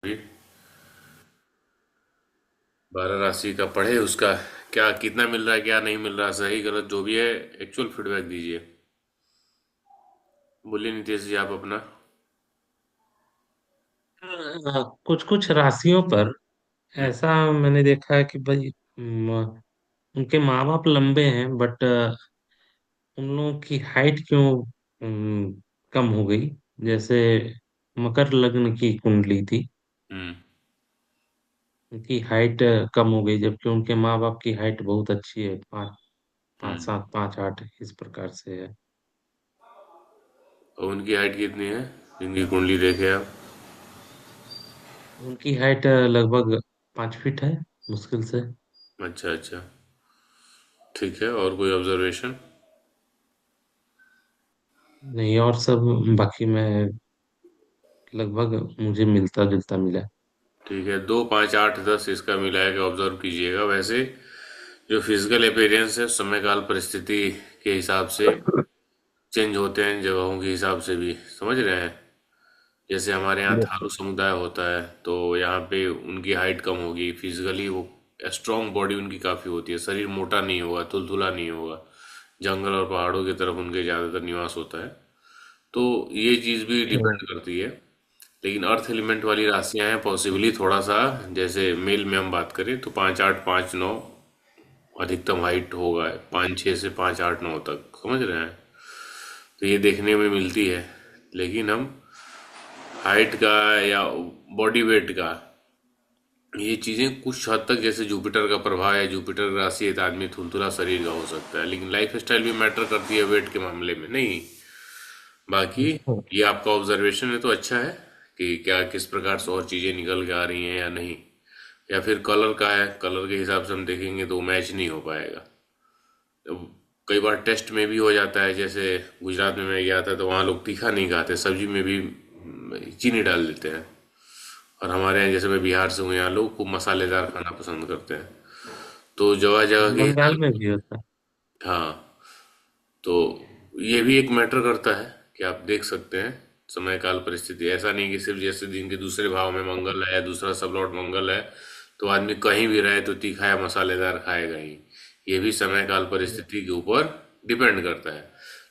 भी 12 राशि का पढ़े उसका क्या कितना मिल रहा है क्या नहीं मिल रहा, सही गलत जो भी है एक्चुअल फीडबैक दीजिए। बोलिए नितेश जी आप अपना। कुछ कुछ राशियों पर हम्म। ऐसा मैंने देखा है कि भाई उनके माँ बाप लंबे हैं बट उन लोगों की हाइट क्यों कम हो गई। जैसे मकर लग्न की कुंडली थी, हम्म। उनकी हाइट कम हो गई जबकि उनके माँ बाप की हाइट बहुत अच्छी है, 5'7", 5'8" इस प्रकार से है। और उनकी हाइट कितनी है जिनकी कुंडली देखे आप? उनकी हाइट लगभग 5 फीट है, मुश्किल से। अच्छा अच्छा। ठीक है, और कोई ऑब्जर्वेशन? नहीं, और सब बाकी में लगभग मुझे मिलता जुलता मिला। ठीक है, 2, 5, 8, 10 इसका मिलाया के ऑब्जर्व कीजिएगा। वैसे जो फिजिकल अपेयरेंस है समय काल परिस्थिति के हिसाब से चेंज होते हैं, जगहों के हिसाब से भी, समझ रहे हैं? जैसे हमारे यहाँ यस थारू सर। समुदाय होता है तो यहाँ पे उनकी हाइट कम होगी, फिजिकली वो स्ट्रांग बॉडी उनकी काफ़ी होती है, शरीर मोटा नहीं होगा, तुलतुला नहीं होगा। जंगल और पहाड़ों की तरफ उनके ज़्यादातर निवास होता है। तो ये चीज़ भी डिपेंड करती है। लेकिन अर्थ एलिमेंट वाली राशियां हैं, पॉसिबली थोड़ा सा, जैसे मेल में हम बात करें तो 5, 8, 5, 9 अधिकतम हाइट होगा, 5, 6 से 5, 8, 9 तक, समझ रहे हैं? तो ये देखने में मिलती है। लेकिन हम हाइट का या बॉडी वेट का, ये चीजें कुछ हद तक, जैसे जुपिटर का प्रभाव है, जुपिटर राशि है तो आदमी थुलथुला शरीर का हो सकता है, लेकिन लाइफ स्टाइल भी मैटर करती है वेट के मामले में नहीं। बाकी ये आपका ऑब्जर्वेशन है तो अच्छा है कि क्या किस प्रकार से और चीजें निकल के आ रही हैं या नहीं। या फिर कलर का है, कलर के हिसाब से हम देखेंगे तो मैच नहीं हो पाएगा। तो कई बार टेस्ट में भी हो जाता है, जैसे गुजरात में मैं गया था तो वहाँ लोग तीखा नहीं खाते, सब्जी में भी चीनी डाल देते हैं। और हमारे यहाँ, जैसे मैं बिहार से हूँ, यहाँ लोग खूब मसालेदार खाना पसंद करते हैं। तो जगह जगह के बंगाल हिसाब। में भी होता है। हाँ। तो ये भी एक मैटर करता है कि आप देख सकते हैं समय काल परिस्थिति। ऐसा नहीं कि सिर्फ जैसे दिन के दूसरे भाव में मंगल है, दूसरा सब लॉर्ड मंगल है, तो आदमी कहीं भी रहे तो तीखा या मसालेदार खाएगा ही। ये भी समय काल परिस्थिति के ऊपर डिपेंड करता है।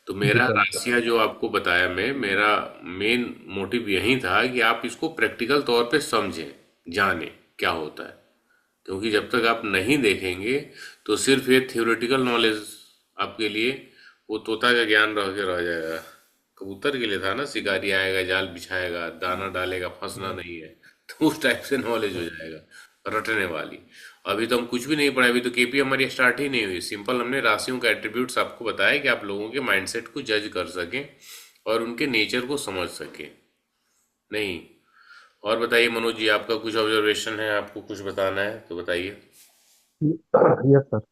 तो मेरा डिपेंड करता राशियां जो आपको बताया, मैं मेरा मेन मोटिव यही था कि आप इसको प्रैक्टिकल तौर पे समझें, जानें क्या होता है। क्योंकि जब तक आप नहीं देखेंगे तो सिर्फ ये थियोरेटिकल नॉलेज आपके लिए वो तोता का ज्ञान रह के रह जाएगा। कबूतर के लिए था ना, शिकारी आएगा जाल बिछाएगा दाना डालेगा फंसना है। नहीं है, तो उस टाइप से नॉलेज हो जाएगा रटने वाली। अभी तो हम कुछ भी नहीं पढ़े, अभी तो केपी हमारी स्टार्ट ही नहीं हुई। सिंपल हमने राशियों का एट्रीब्यूट्स आपको बताया कि आप लोगों के माइंडसेट को जज कर सकें और उनके नेचर को समझ सकें। नहीं। और बताइए मनोज जी, आपका कुछ ऑब्जर्वेशन है, आपको कुछ बताना है तो बताइए। Yes sir.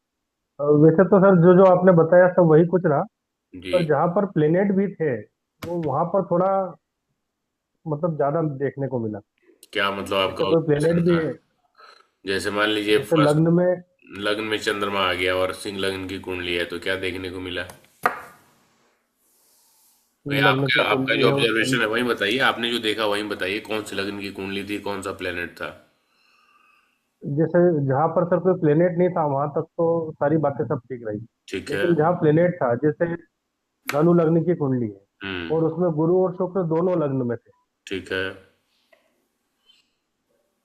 वैसे तो सर जो जो आपने बताया सब वही कुछ रहा। जी। पर जहाँ पर प्लेनेट भी थे वो वहां पर थोड़ा मतलब ज्यादा देखने को मिला। क्या मतलब आपका जैसे कोई ऑब्जर्वेशन प्लेनेट भी था? है, जैसे मान लीजिए जैसे फर्स्ट लग्न में लग्न में चंद्रमा आ गया और सिंह लग्न की कुंडली है तो क्या देखने को मिला? भाई लग्न की आपका आपका कुंडली जो है ऑब्जर्वेशन उसमें, है वही बताइए, आपने जो देखा वही बताइए, कौन सी लग्न की कुंडली थी, कौन सा प्लेनेट था? जैसे जहाँ पर सर कोई प्लेनेट नहीं था वहां तक तो सारी बातें सब ठीक रही। ठीक है। लेकिन जहाँ प्लेनेट था, जैसे धनु लग्न की कुंडली है हम्म। और उसमें गुरु और शुक्र दोनों लग्न में थे, ठीक है।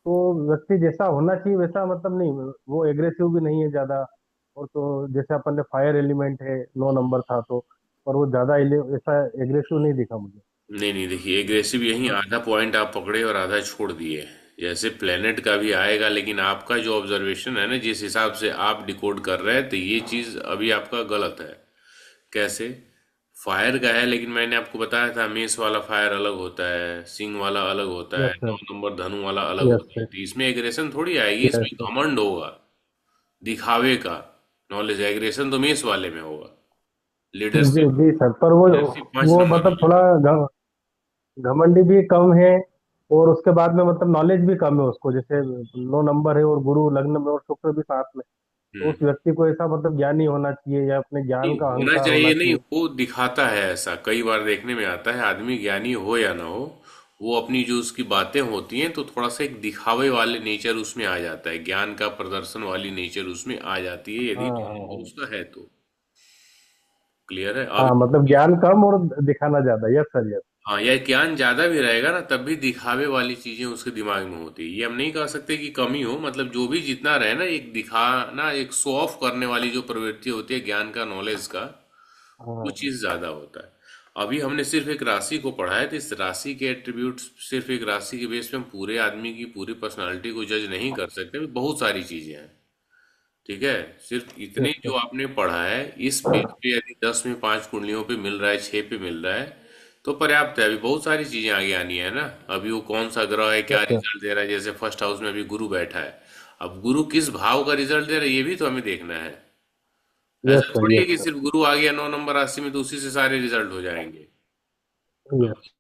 तो व्यक्ति जैसा होना चाहिए वैसा मतलब नहीं, वो एग्रेसिव भी नहीं है ज्यादा। और तो जैसे अपन ने फायर एलिमेंट है, 9 नंबर था तो, पर वो ज्यादा ऐसा एग्रेसिव नहीं दिखा मुझे। नहीं नहीं, देखिए एग्रेसिव यही और आधा पॉइंट आप पकड़े और आधा छोड़ दिए। जैसे प्लेनेट का भी आएगा, लेकिन आपका जो ऑब्जर्वेशन है ना, जिस हिसाब से आप डिकोड कर रहे हैं, तो ये चीज अभी आपका गलत है। कैसे? फायर का है, लेकिन मैंने आपको बताया था मेष वाला फायर अलग होता है, सिंह वाला अलग होता है, यस नौ सर। नंबर धनु वाला अलग यस होता है। सर। तो इसमें एग्रेशन थोड़ी आएगी, यस इसमें सर। घमंड होगा, दिखावे का नॉलेज। एग्रेशन तो मेष वाले में होगा। जी लीडरशिप, जी सर, पर वो लीडरशिप पांच वो नंबर मतलब में थोड़ा होगा। घमंडी भी कम है। और उसके बाद में मतलब नॉलेज भी कम है उसको, जैसे 9 नंबर है और गुरु लग्न में और शुक्र भी साथ में, तो उस हम्म। व्यक्ति को ऐसा मतलब ज्ञानी होना चाहिए या अपने नहीं ज्ञान का होना अहंकार होना चाहिए, नहीं, चाहिए। वो दिखाता है, ऐसा कई बार देखने में आता है, आदमी ज्ञानी हो या ना हो, वो अपनी जो उसकी बातें होती हैं तो थोड़ा सा एक दिखावे वाले नेचर उसमें आ जाता है, ज्ञान का प्रदर्शन वाली नेचर उसमें आ जाती है, हाँ यदि हाँ जानवर हाँ। उसका है तो। क्लियर है अब। हाँ मतलब ज्ञान कम और दिखाना ज्यादा, यस सर यस। हाँ, या ज्ञान ज्यादा भी रहेगा ना तब भी दिखावे वाली चीजें उसके दिमाग में होती है, ये हम नहीं कह सकते कि कमी हो, मतलब जो भी जितना रहे ना, एक दिखाना, एक शो ऑफ करने वाली जो प्रवृत्ति होती है ज्ञान का, नॉलेज का, वो हाँ चीज ज्यादा होता है। अभी हमने सिर्फ एक राशि को पढ़ा है, तो इस राशि के एट्रीब्यूट्स, सिर्फ एक राशि के बेस पे हम पूरे आदमी की पूरी पर्सनालिटी को जज नहीं कर सकते, बहुत सारी चीजें हैं। ठीक है, सिर्फ इतने यस जो सर। आपने पढ़ा है इस पेज पे यदि 10 में 5 कुंडलियों पे मिल रहा है, 6 पे मिल रहा है, तो पर्याप्त है। अभी बहुत सारी चीजें आगे आनी है ना। अभी वो कौन सा ग्रह है, क्या यस सर। रिजल्ट दे रहा है, जैसे फर्स्ट हाउस में अभी गुरु बैठा है, अब गुरु किस भाव का रिजल्ट दे रहा है ये भी तो हमें देखना है। यस ऐसा सर। थोड़ी है यस कि सर। सिर्फ गुरु आ गया 9 नंबर राशि में तो उसी से सारे रिजल्ट हो जाएंगे। यस।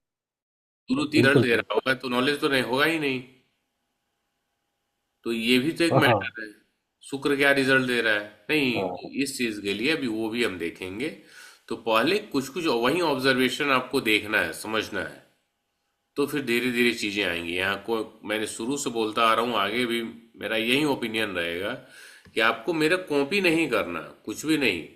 गुरु रिजल्ट बिल्कुल दे सर। रहा होगा तो नॉलेज तो नहीं होगा ही नहीं। तो ये भी तो एक हाँ मैटर है, शुक्र क्या रिजल्ट दे रहा है, नहीं तो हाँ। इस चीज के लिए अभी वो भी हम देखेंगे। तो पहले कुछ कुछ वही ऑब्जर्वेशन आपको देखना है, समझना है, तो फिर धीरे धीरे चीजें आएंगी। यहाँ को मैंने शुरू से बोलता आ रहा हूँ, आगे भी मेरा यही ओपिनियन रहेगा कि आपको मेरा कॉपी नहीं करना, कुछ भी नहीं।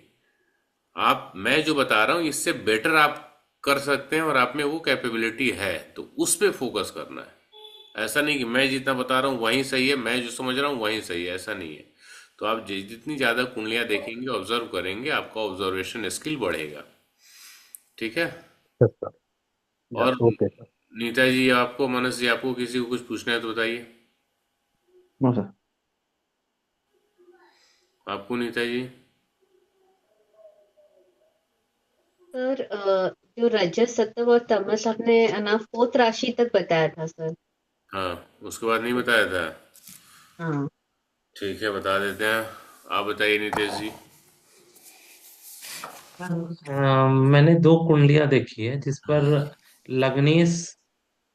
आप, मैं जो बता रहा हूँ इससे बेटर आप कर सकते हैं और आप में वो कैपेबिलिटी है, तो उस पे फोकस करना है। ऐसा नहीं कि मैं जितना बता रहा हूँ वही सही है, मैं जो समझ रहा हूँ वही सही है, ऐसा नहीं है। तो आप जितनी ज्यादा कुंडलियां देखेंगे, ऑब्जर्व करेंगे, आपका ऑब्जर्वेशन स्किल बढ़ेगा। ठीक है। Yes sir. और यस ओके सर। नीता जी, आपको, मनस जी, आपको किसी को कुछ पूछना है तो बताइए। No sir. आपको नीता जी। सर जो रजत सत्व और तमस आपने ना फोर्थ राशि तक बताया था सर। हाँ, उसके बाद नहीं बताया था। हाँ। ठीक है, बता देते हैं। आप बताइए नितेश जी। मैंने दो कुंडलियां देखी है जिस पर लग्नेश,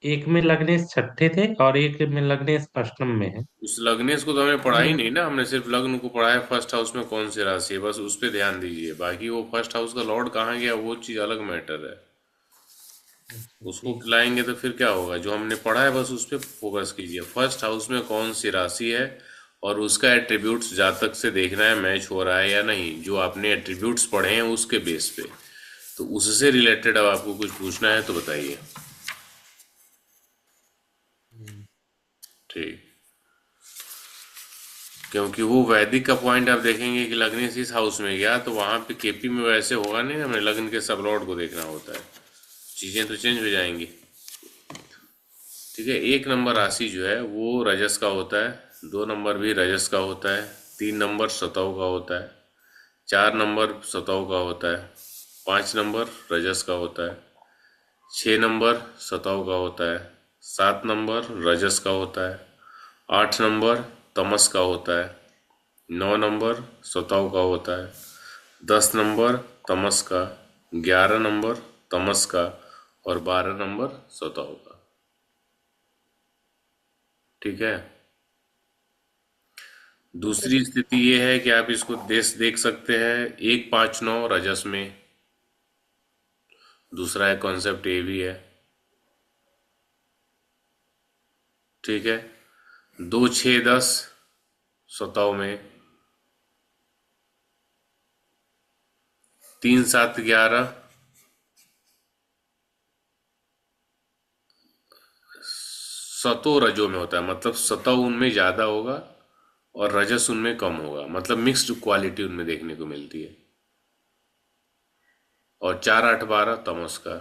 एक में लग्नेश छठे थे और एक में लग्नेश अष्टम में है। उस लग्नेश को तो हमने पढ़ा ही उन नहीं ना, हमने सिर्फ लग्न को पढ़ा है, फर्स्ट हाउस में कौन सी राशि है, बस उस पे ध्यान दीजिए। बाकी वो फर्स्ट हाउस का लॉर्ड कहाँ गया वो चीज अलग मैटर है। अच्छा, उसको ठीक। खिलाएंगे तो फिर क्या होगा, जो हमने पढ़ा है बस उस पे फोकस कीजिए। फर्स्ट हाउस में कौन सी राशि है और उसका एट्रीब्यूट्स जातक से देखना है मैच हो रहा है या नहीं, जो आपने एट्रीब्यूट्स पढ़े हैं उसके बेस पे। तो उससे रिलेटेड अब आपको कुछ पूछना है तो बताइए। हम्म, ठीक। क्योंकि वो वैदिक का पॉइंट आप देखेंगे कि लग्न इस हाउस में गया तो वहां पे केपी में वैसे होगा नहीं, हमें लग्न के सब लॉर्ड को देखना होता है, चीजें तो चेंज हो जाएंगी। ठीक है, 1 नंबर राशि जो है वो रजस का होता है, 2 नंबर भी रजस का होता है, 3 नंबर सतव का होता है, 4 नंबर सतव का होता है, 5 नंबर रजस का होता है, 6 नंबर सतव का होता है, 7 नंबर रजस का होता है, 8 नंबर तमस का होता है, 9 नंबर सतव का होता है, 10 नंबर तमस का, 11 नंबर तमस का, और 12 नंबर सतव का। ठीक है। दूसरी स्थिति ये है कि आप इसको देख सकते हैं 1 5 9 रजस में। दूसरा एक कॉन्सेप्ट ये भी है। ठीक है। 2 6 10 सतव में, 3 7 11 सतो रजो में होता है, मतलब सतव उनमें ज्यादा होगा और रजस उनमें कम होगा, मतलब मिक्स्ड क्वालिटी उनमें देखने को मिलती है। और 4 8 12 तमस का।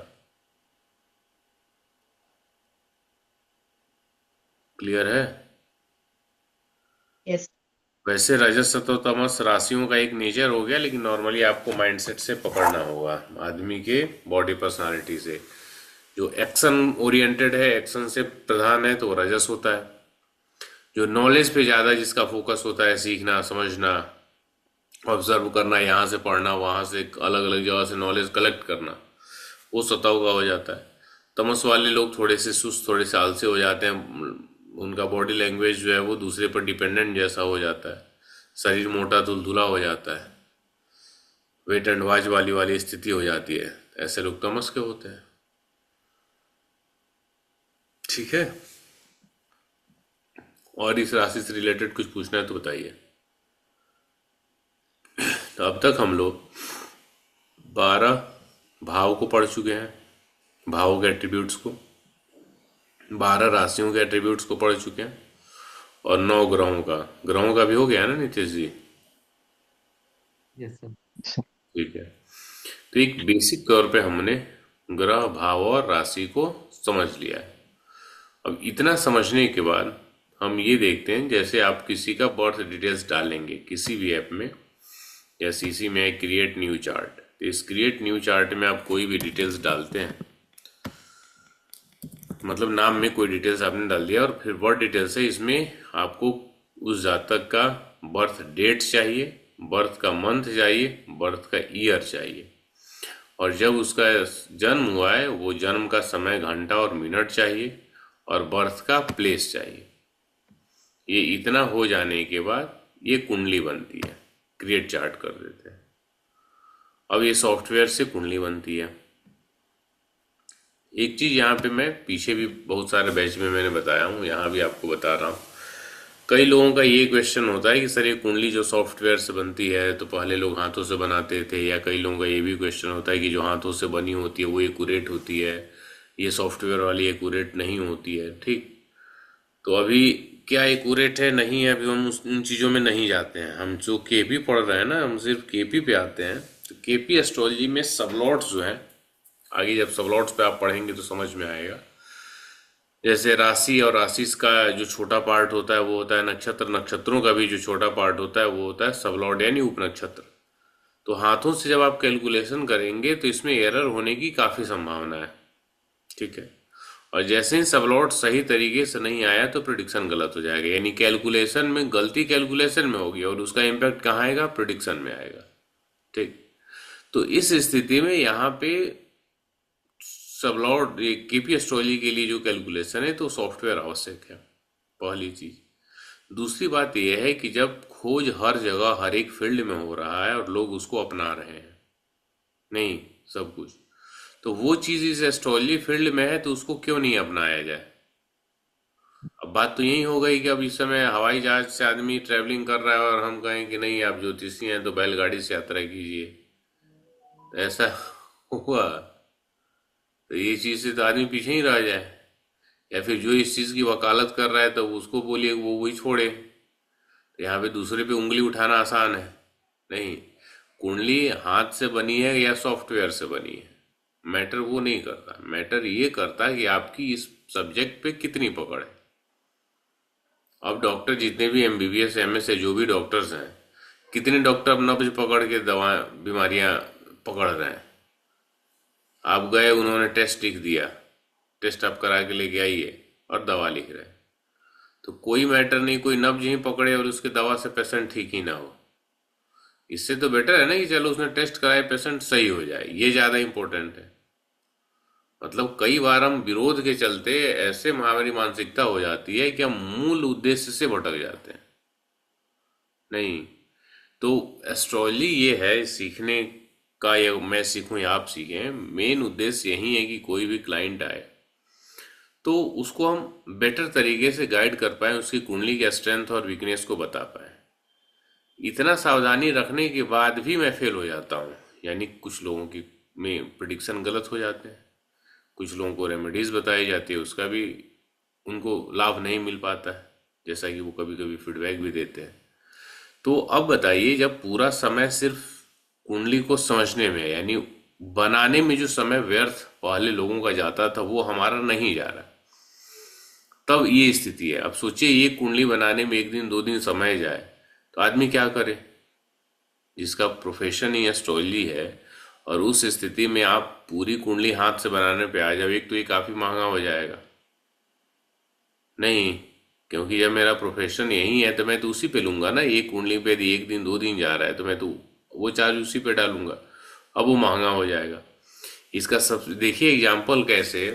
क्लियर है। यस। वैसे रजस सत्व तमस राशियों का एक नेचर हो गया, लेकिन नॉर्मली आपको माइंडसेट से पकड़ना होगा, आदमी के बॉडी पर्सनालिटी से। जो एक्शन ओरिएंटेड है, एक्शन से प्रधान है, तो वो रजस होता है। जो नॉलेज पे ज्यादा जिसका फोकस होता है, सीखना समझना, ऑब्जर्व करना, यहाँ से पढ़ना, वहां से अलग अलग जगह से नॉलेज कलेक्ट करना, वो सताव का हो जाता है। तमस वाले लोग थोड़े से सुस्त, थोड़े से आलसी हो जाते हैं, उनका बॉडी लैंग्वेज जो है वो दूसरे पर डिपेंडेंट जैसा हो जाता है, शरीर मोटा तुलतुला हो जाता है, वेट एंड वॉच वाली वाली स्थिति हो जाती है। ऐसे लोग तमस के होते हैं। ठीक है। और इस राशि से रिलेटेड कुछ पूछना है तो बताइए। तो अब तक हम लोग 12 भाव को पढ़ चुके हैं, भावों के एट्रीब्यूट्स को, 12 राशियों के एट्रीब्यूट्स को पढ़ चुके हैं, और 9 ग्रहों का भी हो गया ना नीतीश जी? Yes sir. ठीक है। तो एक बेसिक तौर पे हमने ग्रह, भाव और राशि को समझ लिया है। अब इतना समझने के बाद हम ये देखते हैं, जैसे आप किसी का बर्थ डिटेल्स डालेंगे किसी भी ऐप में, या सीसी में क्रिएट न्यू चार्ट, तो इस क्रिएट न्यू चार्ट में आप कोई भी डिटेल्स डालते हैं, मतलब नाम में कोई डिटेल्स आपने डाल दिया, और फिर वर्ड डिटेल्स है, इसमें आपको उस जातक का बर्थ डेट चाहिए, बर्थ का मंथ चाहिए, बर्थ का ईयर चाहिए, और जब उसका जन्म हुआ है वो जन्म का समय, घंटा और मिनट चाहिए, और बर्थ का प्लेस चाहिए। ये इतना हो जाने के बाद ये कुंडली बनती है, क्रिएट चार्ट कर देते हैं। अब ये सॉफ्टवेयर से कुंडली बनती है। एक चीज यहाँ पे मैं पीछे भी बहुत सारे बैच में मैंने बताया हूँ, यहाँ भी आपको बता रहा हूँ। कई लोगों का ये क्वेश्चन होता है कि सर ये कुंडली जो सॉफ्टवेयर से बनती है तो पहले लोग हाथों से बनाते थे, या कई लोगों का ये भी क्वेश्चन होता है कि जो हाथों से बनी होती है वो एक्यूरेट होती है, ये सॉफ्टवेयर वाली एक्यूरेट नहीं होती है। ठीक, तो अभी क्या एक्यूरेट है नहीं है, अभी हम उन चीज़ों में नहीं जाते हैं। हम जो केपी पढ़ रहे हैं ना, हम सिर्फ केपी पे आते हैं। तो केपी एस्ट्रोलॉजी में सबलॉट्स जो है, आगे जब सबलॉट्स पे आप पढ़ेंगे तो समझ में आएगा। जैसे राशि और राशि का जो छोटा पार्ट होता है वो होता है नक्षत्र, नक्षत्रों का भी जो छोटा पार्ट होता है वो होता है सबलॉट यानी उपनक्षत्र। तो हाथों से जब आप कैलकुलेशन करेंगे तो इसमें एरर होने की काफ़ी संभावना है। ठीक है, और जैसे ही सबलॉट सही तरीके से नहीं आया तो प्रिडिक्शन गलत हो जाएगा, यानी कैलकुलेशन में गलती कैलकुलेशन में होगी और उसका इम्पैक्ट कहाँ आएगा, प्रिडिक्शन में आएगा। ठीक, तो इस स्थिति में यहाँ पे सबलॉट केपी एस्ट्रोलॉजी के लिए जो कैलकुलेशन है तो सॉफ्टवेयर आवश्यक है, पहली चीज। दूसरी बात यह है कि जब खोज हर जगह हर एक फील्ड में हो रहा है और लोग उसको अपना रहे हैं, नहीं सब कुछ, तो वो चीज इस एस्ट्रोलॉजी फील्ड में है तो उसको क्यों नहीं अपनाया जाए। अब बात तो यही हो गई कि अब इस समय हवाई जहाज से आदमी ट्रैवलिंग कर रहा है और हम कहें कि नहीं आप ज्योतिषी हैं तो बैलगाड़ी से यात्रा कीजिए, तो ऐसा हुआ तो ये चीज से तो आदमी पीछे ही रह जाए। या फिर जो इस चीज की वकालत कर रहा है तो उसको बोलिए वो वही छोड़े। तो यहाँ पे दूसरे पे उंगली उठाना आसान है नहीं। कुंडली हाथ से बनी है या सॉफ्टवेयर से बनी है, मैटर वो नहीं करता। मैटर ये करता है कि आपकी इस सब्जेक्ट पे कितनी पकड़ है। अब डॉक्टर जितने भी एमबीबीएस एमएस है, जो भी डॉक्टर्स हैं, कितने डॉक्टर अब नब्ज पकड़ के दवा बीमारियां पकड़ रहे हैं। आप गए, उन्होंने टेस्ट लिख दिया, टेस्ट आप करा के लेके आइए और दवा लिख रहे हैं, तो कोई मैटर नहीं, कोई नब्ज ही पकड़े और उसके दवा से पेशेंट ठीक ही ना हो। इससे तो बेटर है ना कि चलो उसने टेस्ट कराए, पेशेंट सही हो जाए, ये ज्यादा इंपॉर्टेंट है। मतलब कई बार हम विरोध के चलते ऐसे हमारी मानसिकता हो जाती है कि हम मूल उद्देश्य से भटक जाते हैं। नहीं, तो एस्ट्रोलॉजी ये है सीखने का, या मैं सीखूं या आप सीखें, मेन उद्देश्य यही है कि कोई भी क्लाइंट आए तो उसको हम बेटर तरीके से गाइड कर पाए, उसकी कुंडली के स्ट्रेंथ और वीकनेस को बता पाए। इतना सावधानी रखने के बाद भी मैं फेल हो जाता हूँ, यानी कुछ लोगों की में प्रिडिक्शन गलत हो जाते हैं, कुछ लोगों को रेमेडीज बताई जाती है, उसका भी उनको लाभ नहीं मिल पाता है, जैसा कि वो कभी कभी फीडबैक भी देते हैं। तो अब बताइए, जब पूरा समय सिर्फ कुंडली को समझने में यानी बनाने में जो समय व्यर्थ पहले लोगों का जाता था वो हमारा नहीं जा रहा, तब ये स्थिति है। अब सोचिए ये कुंडली बनाने में 1 दिन 2 दिन समय जाए तो आदमी क्या करे, जिसका प्रोफेशन ही एस्ट्रोलॉजी है, और उस स्थिति में आप पूरी कुंडली हाथ से बनाने पे आ जाओ, एक तो ये काफी महंगा हो जाएगा। नहीं, क्योंकि जब मेरा प्रोफेशन यही है तो मैं तो उसी पे लूंगा ना। एक कुंडली पे यदि 1 दिन 2 दिन जा रहा है तो मैं तो वो चार्ज उसी पे डालूंगा, अब वो महंगा हो जाएगा। इसका सब देखिए एग्जाम्पल कैसे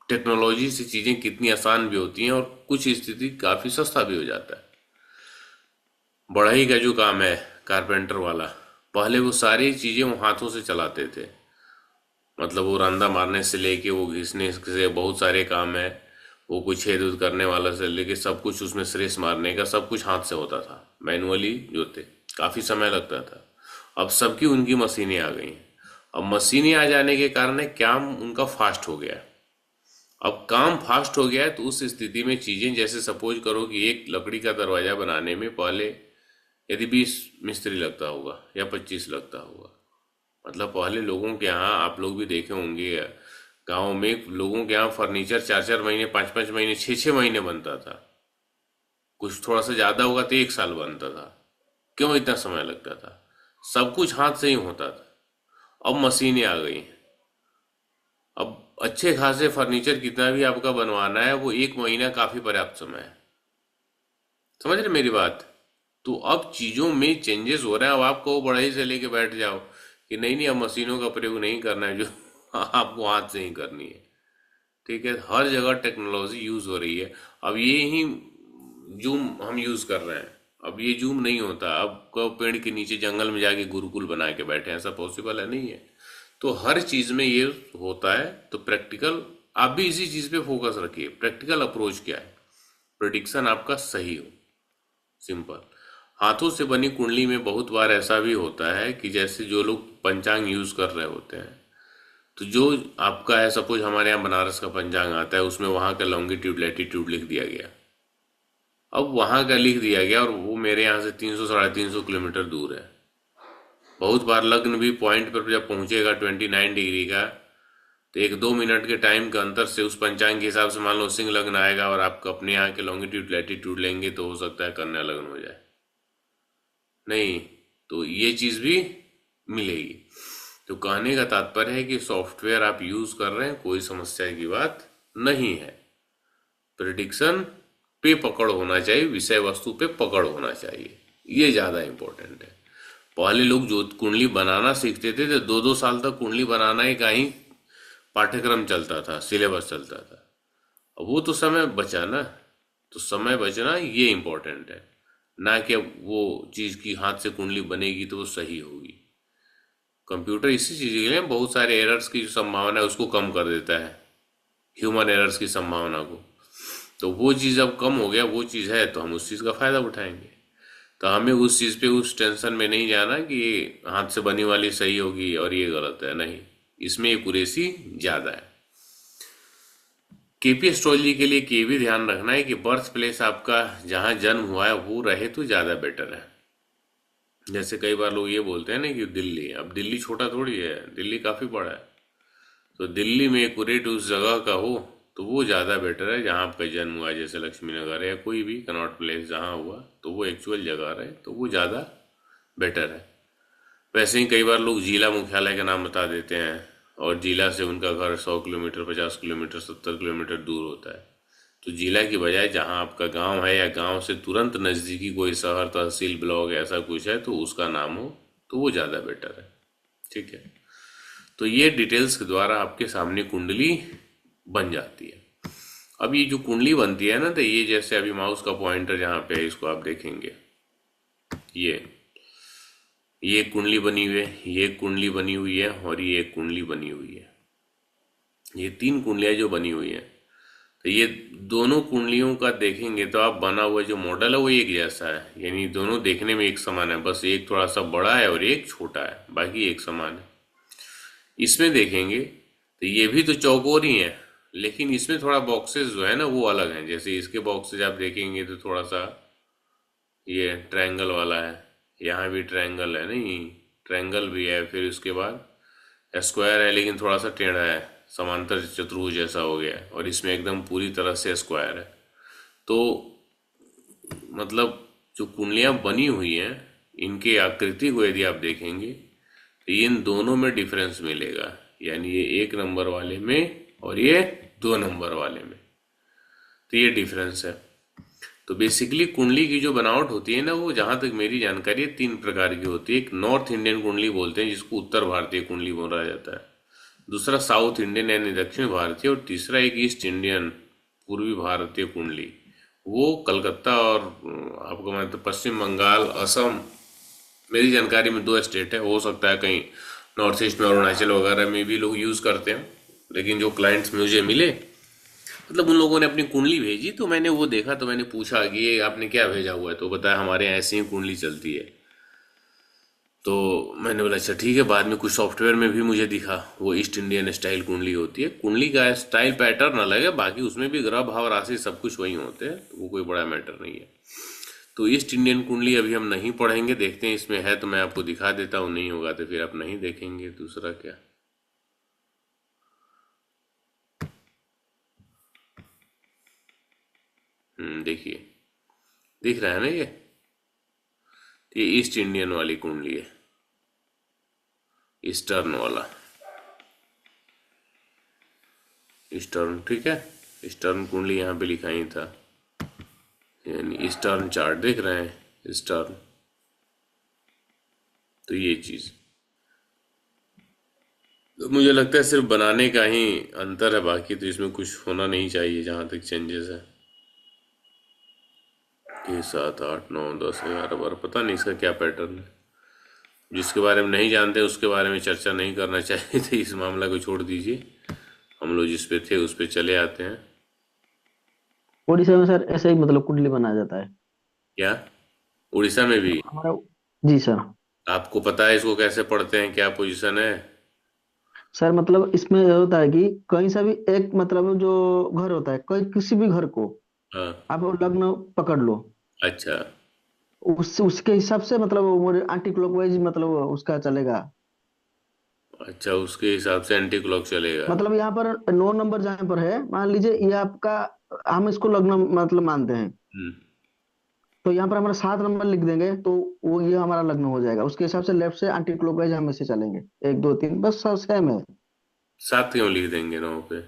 टेक्नोलॉजी से चीजें कितनी आसान भी होती हैं और कुछ स्थिति काफी सस्ता भी हो जाता है। बढ़ई का जो काम है कारपेंटर वाला, पहले वो सारी चीजें वो हाथों से चलाते थे, मतलब वो रंदा मारने से लेके वो घिसने से बहुत सारे काम है, वो कुछ छेद उद करने वाला से लेके सब कुछ, उसमें स्रेस मारने का सब कुछ हाथ से होता था, मैनुअली जो थे, काफी समय लगता था। अब सबकी उनकी मशीनें आ गई हैं। अब मशीनें आ जाने के कारण काम उनका फास्ट हो गया है। अब काम फास्ट हो गया है तो उस स्थिति में चीजें, जैसे सपोज करो कि एक लकड़ी का दरवाजा बनाने में पहले यदि 20 मिस्त्री लगता होगा या 25 लगता होगा, मतलब पहले लोगों के यहाँ, आप लोग भी देखे होंगे गांव में, लोगों के यहाँ फर्नीचर 4-4 महीने, 5-5 महीने, 6-6 महीने बनता था। कुछ थोड़ा सा ज्यादा होगा तो 1 साल बनता था। क्यों इतना समय लगता था? सब कुछ हाथ से ही होता था। अब मशीनें आ गई हैं। अब अच्छे खासे फर्नीचर कितना भी आपका बनवाना है, वो 1 महीना काफी पर्याप्त समय है। समझ रहे मेरी बात? तो अब चीजों में चेंजेस हो रहे हैं। अब आपको वो बढ़ई से लेके बैठ जाओ कि नहीं नहीं, अब मशीनों का प्रयोग नहीं करना है, जो आपको हाथ से ही करनी है। ठीक है, हर जगह टेक्नोलॉजी यूज हो रही है। अब ये ही जूम हम यूज कर रहे हैं, अब ये जूम नहीं होता। अब को पेड़ के नीचे जंगल में जाके गुरुकुल बना के बैठे हैं, ऐसा पॉसिबल है? नहीं है। तो हर चीज में ये होता है। तो प्रैक्टिकल, आप भी इसी चीज पे फोकस रखिए। प्रैक्टिकल अप्रोच क्या है? प्रिडिक्शन आपका सही हो, सिंपल। हाथों से बनी कुंडली में बहुत बार ऐसा भी होता है कि जैसे जो लोग पंचांग यूज कर रहे होते हैं, तो जो आपका है, सपोज हमारे यहाँ बनारस का पंचांग आता है, उसमें वहां का लॉन्गिट्यूड लैटिट्यूड लिख दिया गया। अब वहां का लिख दिया गया और वो मेरे यहाँ से 300-350 किलोमीटर दूर है। बहुत बार लग्न भी पॉइंट पर जब पहुंचेगा 29 डिग्री का, तो 1-2 मिनट के टाइम के अंतर से उस पंचांग के हिसाब से मान लो सिंह लग्न आएगा और आप अपने यहाँ के लॉन्गिट्यूड लैटिट्यूड लेंगे तो हो सकता है कन्या लग्न हो जाए। नहीं, तो ये चीज भी मिलेगी। तो कहने का तात्पर्य है कि सॉफ्टवेयर आप यूज कर रहे हैं, कोई समस्या की बात नहीं है। प्रिडिक्शन पे पकड़ होना चाहिए, विषय वस्तु पे पकड़ होना चाहिए, ये ज्यादा इंपॉर्टेंट है। पहले लोग जो कुंडली बनाना सीखते थे तो 2-2 साल तक कुंडली बनाना ही का ही पाठ्यक्रम चलता था, सिलेबस चलता था। अब वो तो समय बचा ना। तो समय बचना ये इंपॉर्टेंट है, ना कि वो चीज की हाथ से कुंडली बनेगी तो वो सही होगी। कंप्यूटर इसी चीज के लिए बहुत सारे एरर्स की जो संभावना है उसको कम कर देता है, ह्यूमन एरर्स की संभावना को। तो वो चीज अब कम हो गया, वो चीज है तो हम उस चीज का फायदा उठाएंगे। तो हमें उस चीज पे उस टेंशन में नहीं जाना कि ये हाथ से बनी वाली सही होगी और ये गलत है। नहीं, इसमें एक्यूरेसी ज्यादा है। केपी एस्ट्रोलॉजी के लिए ये भी ध्यान रखना है कि बर्थ प्लेस आपका जहाँ जन्म हुआ है वो रहे तो ज्यादा बेटर है। जैसे कई बार लोग ये बोलते हैं ना कि दिल्ली, अब दिल्ली छोटा थोड़ी है, दिल्ली काफी बड़ा है। तो दिल्ली में एक्यूरेट उस जगह का हो तो वो ज़्यादा बेटर है जहाँ आपका जन्म हुआ है, जैसे लक्ष्मी नगर है या कोई भी कनॉट प्लेस जहाँ हुआ, तो वो एक्चुअल जगह रहे तो वो ज़्यादा बेटर है। वैसे ही कई बार लोग जिला मुख्यालय का नाम बता देते हैं और जिला से उनका घर 100 किलोमीटर, 50 किलोमीटर, 70 किलोमीटर दूर होता है। तो जिला की बजाय जहाँ आपका गांव है या गांव से तुरंत नज़दीकी कोई शहर, तहसील, ब्लॉक ऐसा कुछ है तो उसका नाम हो तो वो ज़्यादा बेटर है। ठीक है, तो ये डिटेल्स के द्वारा आपके सामने कुंडली बन जाती है। अब ये जो कुंडली बनती है ना, तो ये जैसे अभी माउस का पॉइंटर जहाँ पे है इसको आप देखेंगे, ये एक कुंडली बनी हुई है, ये एक कुंडली बनी हुई है और ये एक कुंडली बनी हुई है। ये 3 कुंडलियां जो बनी हुई है, तो ये दोनों कुंडलियों का देखेंगे तो आप बना हुआ जो मॉडल है वो एक जैसा है, यानी दोनों देखने में एक समान है, बस एक थोड़ा सा बड़ा है और एक छोटा है, बाकी एक समान है। इसमें देखेंगे तो ये भी तो चौकोर ही है, लेकिन इसमें थोड़ा बॉक्सेस जो है ना वो अलग हैं। जैसे इसके बॉक्सेस आप देखेंगे तो थोड़ा सा ये ट्रायंगल वाला है, यहाँ भी ट्रायंगल है, नहीं ट्रायंगल भी है, फिर उसके बाद स्क्वायर है लेकिन थोड़ा सा टेढ़ा है, समांतर चतुर्भुज जैसा हो गया है, और इसमें एकदम पूरी तरह से स्क्वायर है। तो मतलब जो कुंडलियां बनी हुई हैं, इनके आकृति को यदि आप देखेंगे तो इन दोनों में डिफरेंस मिलेगा, यानी ये 1 नंबर वाले में और ये 2 नंबर वाले में, तो ये डिफरेंस है। तो बेसिकली कुंडली की जो बनावट होती है ना, वो जहां तक मेरी जानकारी है 3 प्रकार की होती है। एक नॉर्थ इंडियन कुंडली बोलते हैं जिसको उत्तर भारतीय कुंडली बोला जाता है, दूसरा साउथ इंडियन यानी दक्षिण भारतीय, और तीसरा एक ईस्ट इंडियन पूर्वी भारतीय कुंडली। वो कलकत्ता और आपको मतलब पश्चिम बंगाल, असम, मेरी जानकारी में 2 स्टेट है, हो सकता है कहीं नॉर्थ ईस्ट में अरुणाचल वगैरह में भी लोग यूज़ करते हैं। लेकिन जो क्लाइंट्स मुझे मिले, मतलब उन लोगों ने अपनी कुंडली भेजी तो मैंने वो देखा, तो मैंने पूछा कि ये आपने क्या भेजा हुआ है, तो बताया हमारे यहाँ ऐसे ही कुंडली चलती है। तो मैंने बोला अच्छा ठीक है। बाद में कुछ सॉफ्टवेयर में भी मुझे दिखा वो ईस्ट इंडियन स्टाइल कुंडली होती है। कुंडली का स्टाइल पैटर्न अलग है, बाकी उसमें भी ग्रह भाव राशि सब कुछ वही होते हैं, तो वो कोई बड़ा मैटर नहीं है। तो ईस्ट इंडियन कुंडली अभी हम नहीं पढ़ेंगे, देखते हैं इसमें है तो मैं आपको दिखा देता हूँ, नहीं होगा तो फिर आप नहीं देखेंगे। दूसरा क्या, देखिए, दिख रहा है ना ये ईस्ट इंडियन वाली कुंडली है, ईस्टर्न वाला, ईस्टर्न, ठीक है। ईस्टर्न कुंडली यहाँ पे लिखा ही था, यानी ईस्टर्न चार्ट देख रहे हैं, ईस्टर्न। तो ये चीज तो मुझे लगता है सिर्फ बनाने का ही अंतर है, बाकी तो इसमें कुछ होना नहीं चाहिए जहां तक चेंजेस है। ये 7 8 9 10 11 12, पता नहीं इसका क्या पैटर्न है। जिसके बारे में नहीं जानते उसके बारे में चर्चा नहीं करना चाहिए, तो इस मामला को छोड़ दीजिए। हम लोग जिस पे थे उस पे चले आते हैं। उड़ीसा में सर ऐसे ही मतलब कुंडली बनाया जाता है क्या उड़ीसा में भी? हमारा। जी सर। आपको पता है इसको कैसे पढ़ते हैं, क्या पोजीशन है? सर मतलब इसमें यह होता है कि कहीं से भी एक मतलब जो घर होता है, कोई किसी भी घर को हाँ। आप लग्न पकड़ लो, अच्छा उसके हिसाब से मतलब वो एंटी क्लॉकवाइज मतलब उसका चलेगा। अच्छा, उसके हिसाब से एंटी क्लॉक चलेगा। मतलब यहाँ पर 9 नंबर जहाँ पर है, मान लीजिए ये आपका, हम इसको लग्न मतलब मानते हैं, हम्म। तो यहाँ पर हमारा 7 नंबर लिख देंगे तो वो ये हमारा लग्न हो जाएगा। उसके हिसाब से लेफ्ट से एंटी क्लॉकवाइज हम ऐसे चलेंगे, 1 2 3, बस सब सेम है। 7 क्यों लिख देंगे 9 पे?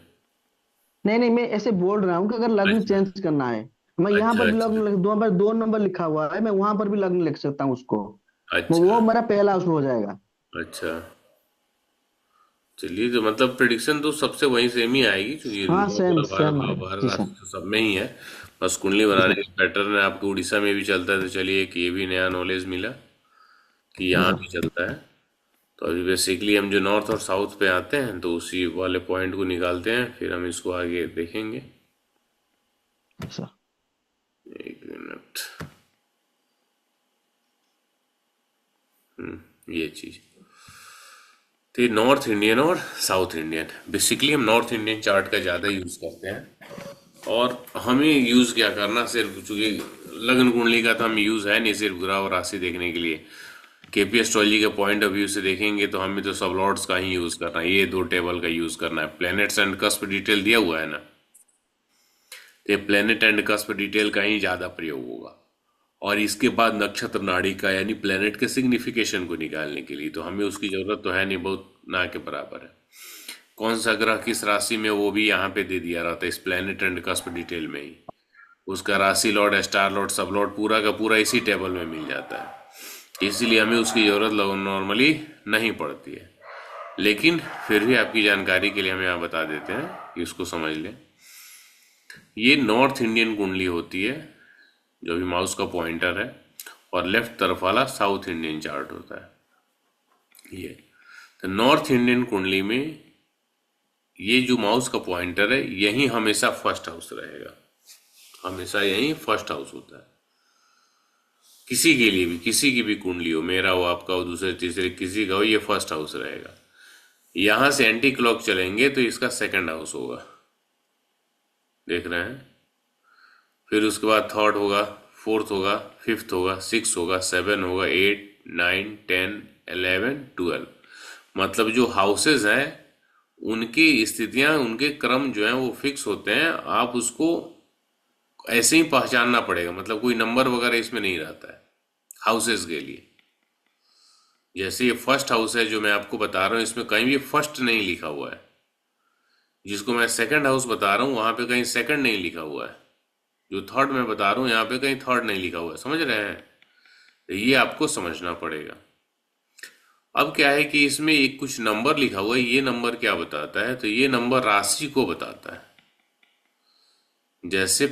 नहीं नहीं, मैं ऐसे बोल रहा हूँ कि अगर लग्न अच्छा चेंज करना है, मैं यहाँ अच्छा पर भी अच्छा लग्न 2 नंबर लिखा हुआ है, मैं वहां पर भी लग्न लिख सकता हूँ उसको, अच्छा वो मेरा पहला उसमें हो जाएगा। अच्छा। चलिए, तो मतलब प्रिडिक्शन तो सबसे वही सेम ही आएगी, क्योंकि हाँ सेम नॉर्मल भारत सेम भाव है भारत जी सर। राष्ट्र तो सब में ही है। बस कुंडली जी बनाने सर। का पैटर्न है आपको उड़ीसा में भी चलता है, तो चलिए कि ये भी नया नॉलेज मिला कि जी यहाँ सर। भी चलता है। तो अभी बेसिकली हम जो नॉर्थ और साउथ पे आते हैं तो उसी वाले पॉइंट को निकालते हैं, फिर हम इसको आगे देखेंगे। जी सर। एक मिनट। ये चीज, तो ये नॉर्थ इंडियन और साउथ इंडियन, बेसिकली हम नॉर्थ इंडियन चार्ट का ज़्यादा यूज़ करते हैं। और हमें यूज़ क्या करना, सिर्फ चूंकि लग्न कुंडली का तो हम यूज़ है नहीं सिर्फ ग्रह और राशि देखने के लिए, केपी एस्ट्रोलॉजी के पॉइंट ऑफ व्यू से देखेंगे तो हमें तो सब लॉर्ड्स का ही यूज़ करना है, ये 2 टेबल का यूज़ करना है। प्लैनेट्स एंड कस्प डिटेल दिया हुआ है ना, तो ये प्लैनेट एंड कस्प डिटेल का ही ज़्यादा प्रयोग होगा। और इसके बाद नक्षत्र नाड़ी का, यानी प्लेनेट के सिग्निफिकेशन को निकालने के लिए, तो हमें उसकी जरूरत तो है नहीं, बहुत ना के बराबर है। कौन सा ग्रह किस राशि में, वो भी यहाँ पे दे दिया रहता है इस प्लेनेट एंड कस्प डिटेल में ही। उसका राशि लॉर्ड, स्टार लॉर्ड, सब लॉर्ड पूरा का पूरा इसी टेबल में मिल जाता है। इसीलिए हमें उसकी जरूरत नॉर्मली नहीं पड़ती है। लेकिन फिर भी आपकी जानकारी के लिए हम यहाँ बता देते हैं कि उसको समझ लें। ये नॉर्थ इंडियन कुंडली होती है, जो भी माउस का पॉइंटर है, और लेफ्ट तरफ वाला साउथ इंडियन चार्ट होता है ये। तो नॉर्थ इंडियन कुंडली में ये जो माउस का पॉइंटर है यही हमेशा फर्स्ट हाउस रहेगा, हमेशा यही फर्स्ट हाउस होता है। किसी के लिए भी, किसी की भी कुंडली हो, मेरा हो, आपका हो, दूसरे तीसरे किसी का हो, ये फर्स्ट हाउस रहेगा। यहां से एंटी क्लॉक चलेंगे तो इसका सेकंड हाउस होगा, देख रहे हैं। फिर उसके बाद थर्ड होगा, फोर्थ होगा, फिफ्थ होगा, सिक्स होगा, सेवन होगा, 8 9 10 11 12। मतलब जो हाउसेस हैं उनकी स्थितियां, उनके क्रम जो हैं वो फिक्स होते हैं। आप उसको ऐसे ही पहचानना पड़ेगा, मतलब कोई नंबर वगैरह इसमें नहीं रहता है हाउसेस के लिए। जैसे ये फर्स्ट हाउस है जो मैं आपको बता रहा हूँ, इसमें कहीं भी फर्स्ट नहीं लिखा हुआ है। जिसको मैं सेकंड हाउस बता रहा हूँ वहां पे कहीं सेकंड नहीं लिखा हुआ है। जो थर्ड मैं बता रहा हूँ यहाँ पे कहीं थर्ड नहीं लिखा हुआ है, समझ रहे हैं? तो ये आपको समझना पड़ेगा। अब क्या है कि इसमें एक कुछ नंबर लिखा हुआ है, ये नंबर क्या बताता है, तो ये नंबर राशि को बताता है। जैसे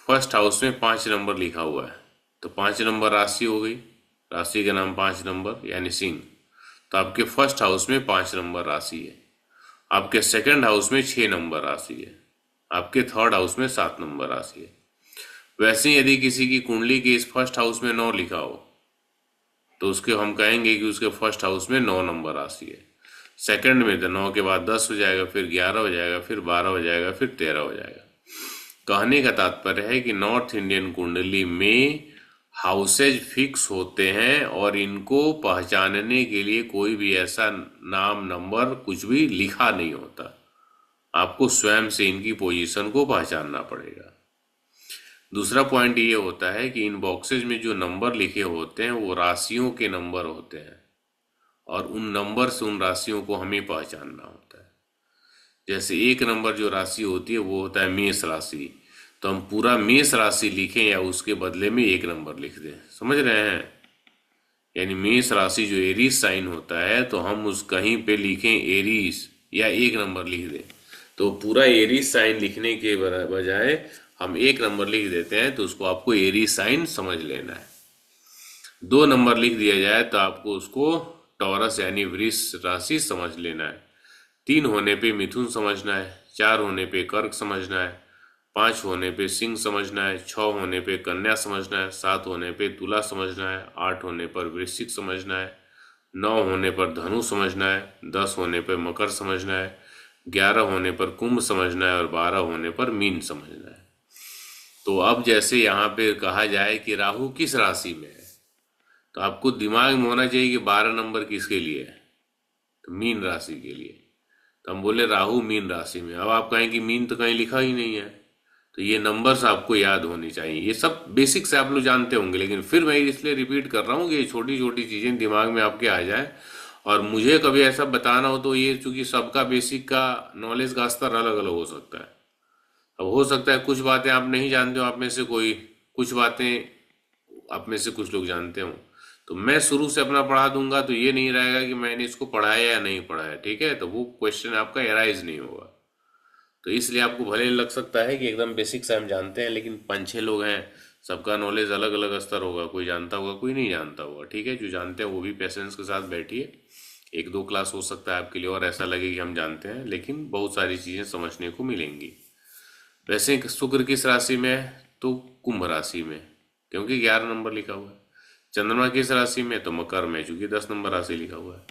फर्स्ट हाउस में 5 नंबर लिखा हुआ है, तो 5 नंबर राशि हो गई, राशि का नाम 5 नंबर यानी सिंह। तो आपके फर्स्ट हाउस में 5 नंबर राशि है, आपके सेकंड हाउस में 6 नंबर राशि है, आपके थर्ड हाउस में 7 नंबर राशि है। वैसे ही यदि किसी की कुंडली के इस फर्स्ट हाउस में 9 लिखा हो तो उसके हम कहेंगे कि उसके फर्स्ट हाउस में 9 नंबर राशि है। सेकंड में तो 9 के बाद 10 हो जाएगा, फिर 11 हो जाएगा, फिर 12 हो जाएगा, फिर 13 हो जाएगा। कहने का तात्पर्य है कि नॉर्थ इंडियन कुंडली में हाउसेज फिक्स होते हैं और इनको पहचानने के लिए कोई भी ऐसा नाम नंबर कुछ भी लिखा नहीं होता, आपको स्वयं से इनकी पोजीशन को पहचानना पड़ेगा। दूसरा पॉइंट ये होता है कि इन बॉक्सेज में जो नंबर लिखे होते हैं वो राशियों के नंबर होते हैं और उन नंबर से उन राशियों को हमें पहचानना होता है। जैसे 1 नंबर जो राशि होती है वो होता है मेष राशि, तो हम पूरा मेष राशि लिखें या उसके बदले में 1 नंबर लिख दें, समझ रहे हैं? यानी मेष राशि जो एरीज साइन होता है तो हम उस कहीं पे लिखें एरीज या 1 नंबर लिख दें, तो पूरा एरीज साइन लिखने के बजाय हम 1 नंबर लिख देते हैं, तो उसको आपको एरीज साइन समझ लेना है। 2 नंबर लिख दिया जाए तो आपको उसको टॉरस यानी वृष राशि समझ लेना है। 3 होने पे मिथुन समझना है, 4 होने पे कर्क समझना है, 5 होने पे सिंह समझना है, 6 होने पे कन्या समझना है, 7 होने पे तुला समझना है, 8 होने पर वृश्चिक समझना है, 9 होने पर धनु समझना है, 10 होने पर मकर समझना है, 11 होने पर कुंभ समझना है और 12 होने पर मीन समझना है। तो अब जैसे यहाँ पे कहा जाए कि राहु किस राशि में है, तो आपको दिमाग में होना चाहिए कि 12 नंबर किसके लिए है, तो मीन राशि के लिए। तो हम बोले राहु मीन राशि में। अब आप कहें कि मीन तो कहीं लिखा ही नहीं है, तो ये नंबर्स आपको याद होने चाहिए। ये सब बेसिक से आप लोग जानते होंगे, लेकिन फिर मैं इसलिए रिपीट कर रहा हूँ कि ये छोटी छोटी चीजें दिमाग में आपके आ जाए और मुझे कभी ऐसा बताना हो तो ये, चूंकि सबका बेसिक का नॉलेज का स्तर अलग अलग हो सकता है। अब हो सकता है कुछ बातें आप नहीं जानते हो, आप में से कोई, कुछ बातें आप में से कुछ लोग जानते हो, तो मैं शुरू से अपना पढ़ा दूंगा तो ये नहीं रहेगा कि मैंने इसको पढ़ाया या नहीं पढ़ाया, ठीक है? तो वो क्वेश्चन आपका एराइज नहीं होगा। तो इसलिए आपको भले लग सकता है कि एकदम बेसिक से हम जानते हैं, लेकिन 5-6 लोग हैं, सबका नॉलेज अलग अलग स्तर होगा, कोई जानता होगा कोई नहीं जानता होगा, ठीक है? जो जानते हैं वो भी पेशेंस के साथ बैठिए, 1-2 क्लास हो सकता है आपके लिए और ऐसा लगे कि हम जानते हैं, लेकिन बहुत सारी चीज़ें समझने को मिलेंगी। वैसे शुक्र किस राशि में है, तो कुंभ राशि में, क्योंकि 11 नंबर लिखा हुआ है। चंद्रमा किस राशि में, तो मकर में, चूंकि 10 नंबर राशि लिखा हुआ है।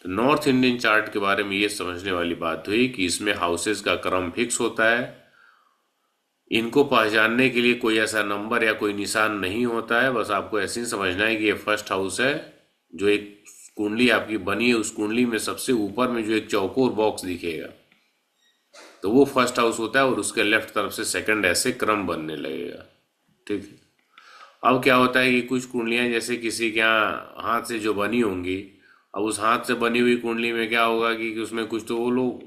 तो नॉर्थ इंडियन चार्ट के बारे में ये समझने वाली बात हुई कि इसमें हाउसेस का क्रम फिक्स होता है, इनको पहचानने के लिए कोई ऐसा नंबर या कोई निशान नहीं होता है। बस आपको ऐसे ही समझना है कि ये फर्स्ट हाउस है। जो एक कुंडली आपकी बनी है उस कुंडली में सबसे ऊपर में जो एक चौकोर बॉक्स दिखेगा तो वो फर्स्ट हाउस होता है और उसके लेफ्ट तरफ से सेकंड ऐसे क्रम बनने लगेगा, ठीक है? अब क्या होता है कि कुछ कुंडलियां जैसे किसी के यहाँ हाथ से जो बनी होंगी, अब उस हाथ से बनी हुई कुंडली में क्या होगा कि उसमें कुछ तो वो लोग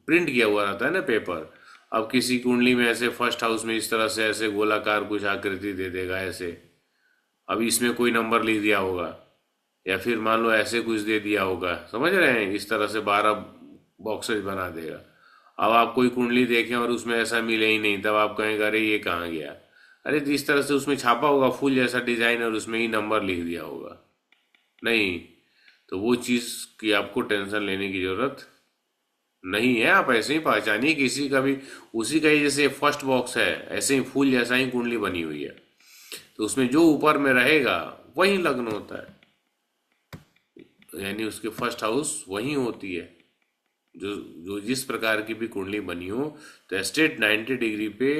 प्रिंट किया हुआ रहता है ना, पेपर। अब किसी कुंडली में ऐसे फर्स्ट हाउस में इस तरह से ऐसे गोलाकार कुछ आकृति दे देगा ऐसे, अब इसमें कोई नंबर लिख दिया होगा या फिर मान लो ऐसे कुछ दे दिया होगा, समझ रहे हैं? इस तरह से 12 बॉक्सेस बना देगा। अब आप कोई कुंडली देखें और उसमें ऐसा मिले ही नहीं, तब आप कहेंगे अरे ये कहाँ गया? अरे तो इस तरह से उसमें छापा होगा फुल जैसा डिजाइन और उसमें ही नंबर लिख दिया होगा, नहीं। तो वो चीज़ की आपको टेंशन लेने की जरूरत नहीं है। आप ऐसे ही पहचानिए किसी का भी, उसी का ही जैसे फर्स्ट बॉक्स है ऐसे ही फूल जैसा ही कुंडली बनी हुई है, तो उसमें जो ऊपर में रहेगा वही लग्न होता है, यानी उसके फर्स्ट हाउस वही होती है। जो जो जिस प्रकार की भी कुंडली बनी हो, तो स्ट्रेट 90 डिग्री पे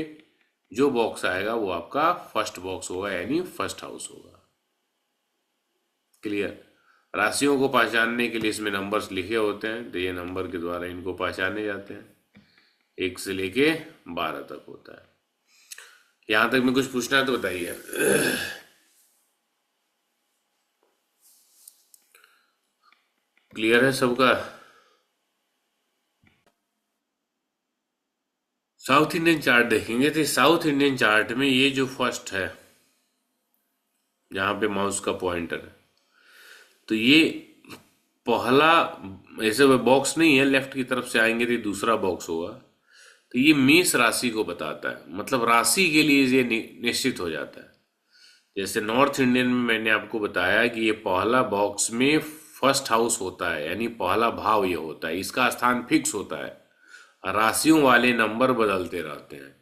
जो बॉक्स आएगा वो आपका फर्स्ट बॉक्स होगा, यानी फर्स्ट हाउस होगा। क्लियर? राशियों को पहचानने के लिए इसमें नंबर्स लिखे होते हैं, तो ये नंबर के द्वारा इनको पहचाने जाते हैं। 1 से लेके 12 तक होता है। यहां तक में कुछ पूछना है तो बताइए। क्लियर है सबका? साउथ इंडियन चार्ट देखेंगे तो साउथ इंडियन चार्ट में ये जो फर्स्ट है जहां पे माउस का पॉइंटर है, तो ये पहला ऐसे बॉक्स नहीं है, लेफ्ट की तरफ से आएंगे तो ये दूसरा बॉक्स होगा। तो ये मेष राशि को बताता है, मतलब राशि के लिए ये निश्चित हो जाता है। जैसे नॉर्थ इंडियन में मैंने आपको बताया कि ये पहला बॉक्स में फर्स्ट हाउस होता है, यानी पहला भाव ये होता है, इसका स्थान फिक्स होता है। राशियों वाले नंबर बदलते रहते हैं।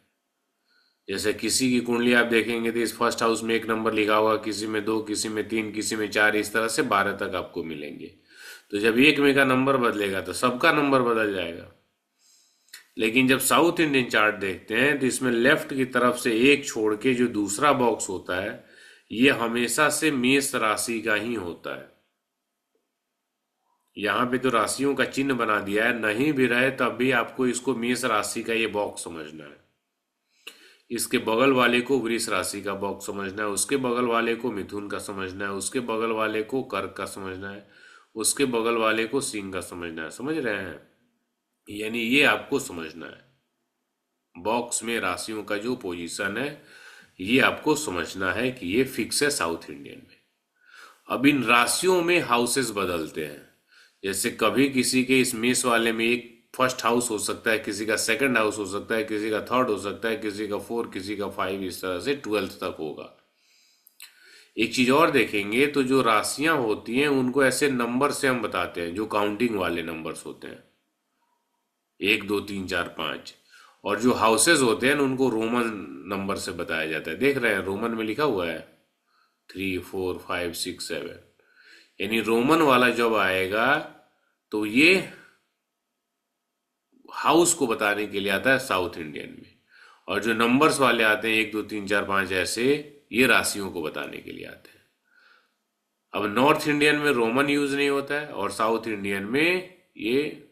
जैसे किसी की कुंडली आप देखेंगे तो इस फर्स्ट हाउस में एक नंबर लिखा होगा, किसी में 2, किसी में 3, किसी में 4, इस तरह से 12 तक आपको मिलेंगे। तो जब एक में का नंबर बदलेगा तो सबका नंबर बदल जाएगा। लेकिन जब साउथ इंडियन चार्ट देखते हैं तो इसमें लेफ्ट की तरफ से एक छोड़ के जो दूसरा बॉक्स होता है, ये हमेशा से मेष राशि का ही होता है। यहाँ पे तो राशियों का चिन्ह बना दिया है, नहीं भी रहे तब भी आपको इसको मेष राशि का ये बॉक्स समझना है। इसके बगल वाले को वृष राशि का बॉक्स समझना है, उसके बगल वाले को मिथुन का समझना है, उसके बगल वाले को कर्क का समझना है, उसके बगल वाले को सिंह का समझना है। समझ रहे हैं? यानी ये आपको समझना है, बॉक्स में राशियों का जो पोजीशन है ये आपको समझना है कि ये फिक्स है साउथ इंडियन में। अब इन राशियों में हाउसेस बदलते हैं। जैसे कभी किसी के इस मेष वाले में एक फर्स्ट हाउस हो सकता है, किसी का सेकंड हाउस हो सकता है, किसी का थर्ड हो सकता है, किसी का 4, किसी का 5, इस तरह से 12th तक होगा। एक चीज और देखेंगे तो जो राशियां होती हैं उनको ऐसे नंबर से हम बताते हैं, जो काउंटिंग वाले नंबर्स होते हैं, 1, 2, 3, 4, 5। और जो हाउसेस होते हैं उनको रोमन नंबर से बताया जाता है। देख रहे हैं रोमन में लिखा हुआ है 3, 4, 5, 6, 7। यानी रोमन वाला जब आएगा तो ये हाउस को बताने के लिए आता है साउथ इंडियन में, और जो नंबर्स वाले आते हैं 1, 2, 3, 4, 5 ऐसे, ये राशियों को बताने के लिए आते हैं। अब नॉर्थ इंडियन में रोमन यूज नहीं होता है और साउथ इंडियन में ये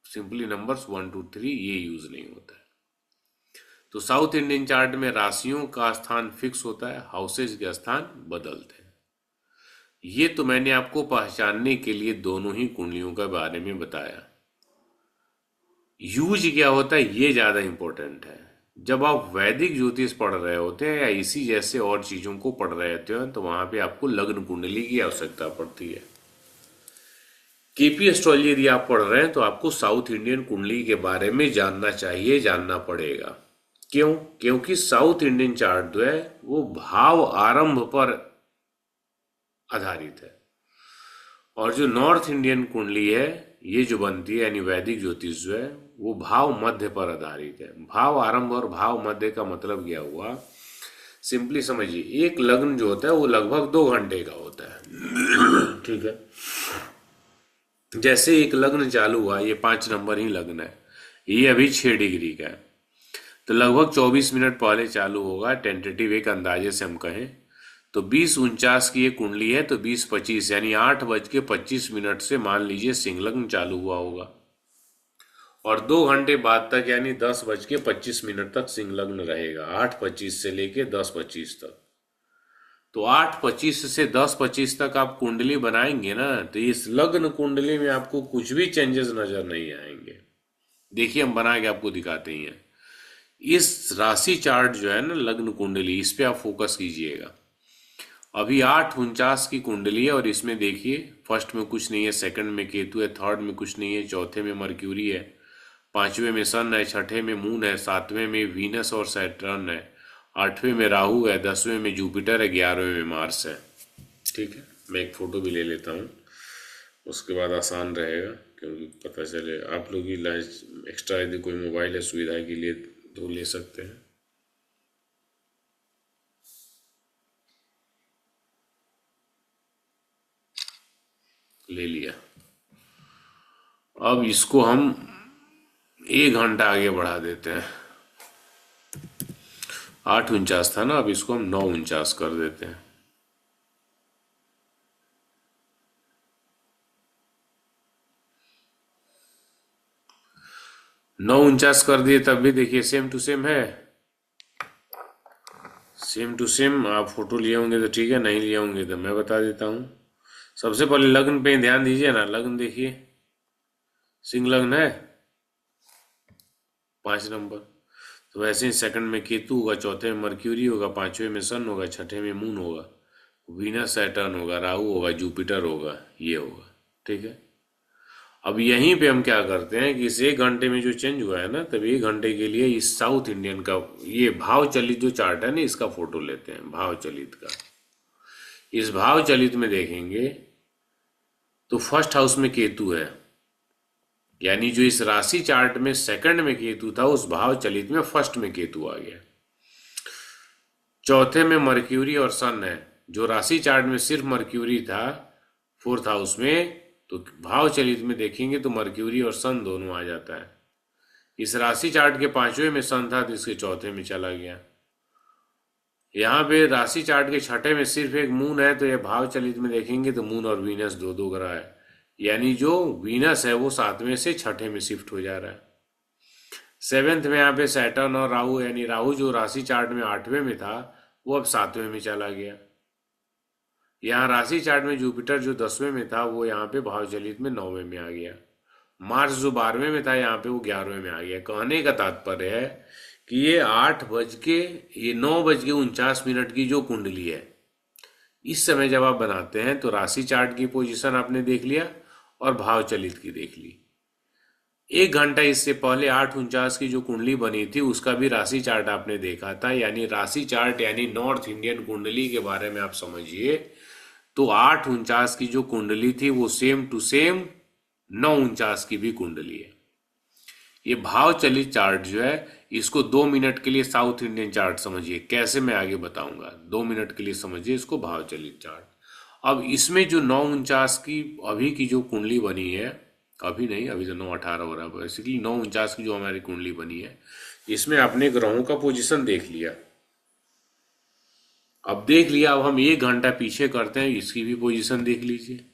सिंपली नंबर्स 1, 2, 3 ये यूज नहीं होता है। तो साउथ इंडियन चार्ट में राशियों का स्थान फिक्स होता है, हाउसेज के स्थान बदलते हैं। ये तो मैंने आपको पहचानने के लिए दोनों ही कुंडलियों के बारे में बताया। यूज क्या होता है ये ज्यादा इंपॉर्टेंट है। जब आप वैदिक ज्योतिष पढ़ रहे होते हैं या इसी जैसे और चीजों को पढ़ रहे होते हैं तो वहां पे आपको लग्न कुंडली की आवश्यकता पड़ती है। केपी एस्ट्रोलॉजी यदि आप पढ़ रहे हैं तो आपको साउथ इंडियन कुंडली के बारे में जानना चाहिए, जानना पड़ेगा। क्यों? क्योंकि साउथ इंडियन चार्ट जो है वो भाव आरंभ पर आधारित है, और जो नॉर्थ इंडियन कुंडली है ये जो बनती है यानी वैदिक ज्योतिष जो है वो भाव मध्य पर आधारित है। भाव आरंभ और भाव मध्य का मतलब क्या हुआ, सिंपली समझिए, एक लग्न जो होता है वो लगभग 2 घंटे का होता है। ठीक है, जैसे एक लग्न चालू हुआ, ये 5 नंबर ही लग्न है, ये अभी 6 डिग्री का है, तो लगभग 24 मिनट पहले चालू होगा। टेंटेटिव एक अंदाजे से हम कहें तो 20:49 की ये कुंडली है, तो 20:25 यानी 8:25 से मान लीजिए सिंह लग्न चालू हुआ होगा, और 2 घंटे बाद तक यानी 10:25 तक सिंह लग्न रहेगा, 8:25 से लेके 10:25 तक। तो 8:25 से 10:25 तक आप कुंडली बनाएंगे ना, तो इस लग्न कुंडली में आपको कुछ भी चेंजेस नजर नहीं आएंगे। देखिए हम बना के आपको दिखाते हैं। इस राशि चार्ट जो है ना लग्न कुंडली, इस पे आप फोकस कीजिएगा। अभी 8:49 की कुंडली है और इसमें देखिए फर्स्ट में कुछ नहीं है, सेकंड में केतु है, थर्ड में कुछ नहीं है, चौथे में मर्क्यूरी है, 5वें में सन है, 6ठे में मून है, 7वें में वीनस और सैटर्न है, 8वें में राहु है, 10वें में जुपिटर है, 11वें में मार्स है। ठीक है, मैं एक फोटो भी ले लेता हूँ, उसके बाद आसान रहेगा, क्योंकि पता चले आप लोग भी एक्स्ट्रा यदि कोई मोबाइल है सुविधा के लिए तो ले सकते हैं। ले लिया। अब इसको हम 1 घंटा आगे बढ़ा देते हैं। 8:49 था ना, अब इसको हम 9:49 कर देते हैं। नौ 49 कर दिए, तब भी देखिए सेम टू सेम है, सेम टू सेम। आप फोटो लिए होंगे तो ठीक है, नहीं लिए होंगे तो मैं बता देता हूँ। सबसे पहले लग्न पे ध्यान दीजिए ना, लग्न देखिए सिंह लग्न है, 5 नंबर। तो वैसे ही सेकंड में केतु होगा, चौथे में मर्क्यूरी होगा, 5वें में सन होगा, 6ठे में मून होगा, वीनस सैटर्न होगा, राहु होगा, जुपिटर होगा, ये होगा। ठीक है, अब यहीं पे हम क्या करते हैं कि इस 1 घंटे में जो चेंज हुआ है ना, तब 1 घंटे के लिए इस साउथ इंडियन का ये भाव चलित जो चार्ट है ना, इसका फोटो लेते हैं भाव चलित का। इस भाव चलित में देखेंगे तो फर्स्ट हाउस में केतु है, यानी जो इस राशि चार्ट में सेकंड में केतु था उस भाव चलित में फर्स्ट में केतु आ गया। चौथे में मर्क्यूरी और सन है, जो राशि चार्ट में सिर्फ मर्क्यूरी था फोर्थ हाउस में, तो भाव चलित में देखेंगे तो मर्क्यूरी और सन दोनों आ जाता है। इस राशि चार्ट के पांचवें में सन था तो इसके चौथे में चला गया। यहाँ पे राशि चार्ट के छठे में सिर्फ एक मून है, तो यह भाव चलित में देखेंगे तो मून और वीनस दो दो ग्रह है, यानी जो वीनस है वो सातवें से छठे में शिफ्ट हो जा रहा है। सेवेंथ में यहाँ पे सैटर्न और राहु, यानी राहु जो राशि चार्ट में आठवें में था वो अब सातवें में चला गया। यहाँ राशि चार्ट में जुपिटर जो 10वें में था वो यहाँ पे भाव चलित में 9वें में आ गया। मार्स जो 12वें में था यहाँ पे वो 11वें में आ गया। कहने का तात्पर्य है कि ये 9:49 की जो कुंडली है, इस समय जब आप बनाते हैं तो राशि चार्ट की पोजीशन आपने देख लिया और भाव चलित की देख ली। 1 घंटा इससे पहले 8:49 की जो कुंडली बनी थी उसका भी राशि चार्ट आपने देखा था, यानी राशि चार्ट यानी नॉर्थ इंडियन कुंडली के बारे में आप समझिए। तो 8:49 की जो कुंडली थी वो सेम टू सेम 9:49 की भी कुंडली है। ये भाव चलित चार्ट जो है इसको 2 मिनट के लिए साउथ इंडियन चार्ट समझिए, कैसे मैं आगे बताऊंगा। 2 मिनट के लिए समझिए इसको भाव चलित चार्ट। अब इसमें जो 9:49 की अभी की जो कुंडली बनी है, अभी नहीं, अभी तो 9:18 हो रहा है, बेसिकली 9:49 की जो हमारी कुंडली बनी है इसमें आपने ग्रहों का पोजीशन देख लिया। अब देख लिया, अब हम 1 घंटा पीछे करते हैं, इसकी भी पोजीशन देख लीजिए।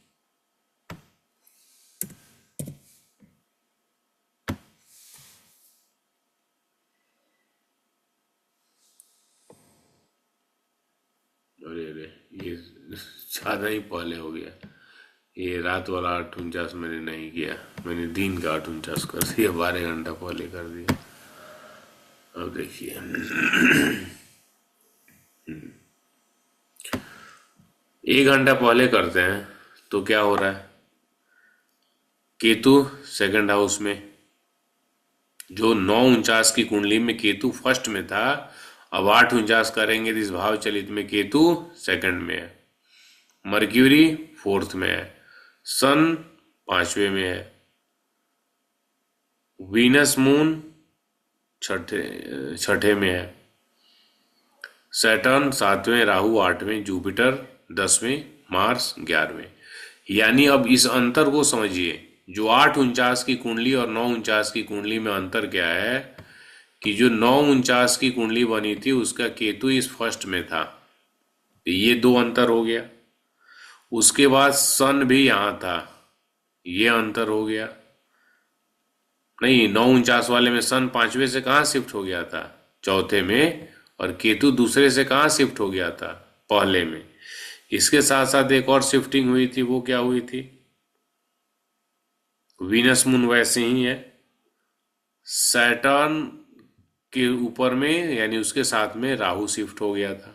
अरे अरे, ये ज्यादा ही पहले हो गया। ये रात वाला 8:49 मैंने नहीं किया, मैंने दिन का 8:49 कर दिया, 12 घंटा पहले कर दिया। अब देखिए 1 घंटा पहले करते हैं तो क्या हो रहा है। केतु सेकंड हाउस में, जो 9:49 की कुंडली में केतु फर्स्ट में था, अब 8:49 करेंगे तो इस भाव चलित में केतु सेकंड में है, मर्क्यूरी फोर्थ में है, सन 5वें में है, वीनस मून छठे में है, सैटर्न 7वें, राहु 8वें, जुपिटर 10वें, मार्स 11वें। यानी अब इस अंतर को समझिए, जो 8:49 की कुंडली और 9:49 की कुंडली में अंतर क्या है कि जो 9:49 की कुंडली बनी थी उसका केतु इस फर्स्ट में था, ये 2 अंतर हो गया। उसके बाद सन भी यहां था, ये अंतर हो गया। नहीं, 9:49 वाले में सन 5वें से कहाँ शिफ्ट हो गया था, चौथे में, और केतु दूसरे से कहाँ शिफ्ट हो गया था, पहले में। इसके साथ साथ एक और शिफ्टिंग हुई थी, वो क्या हुई थी, वीनस मून वैसे ही है, सैटर्न के ऊपर में, यानी उसके साथ में राहु शिफ्ट हो गया था,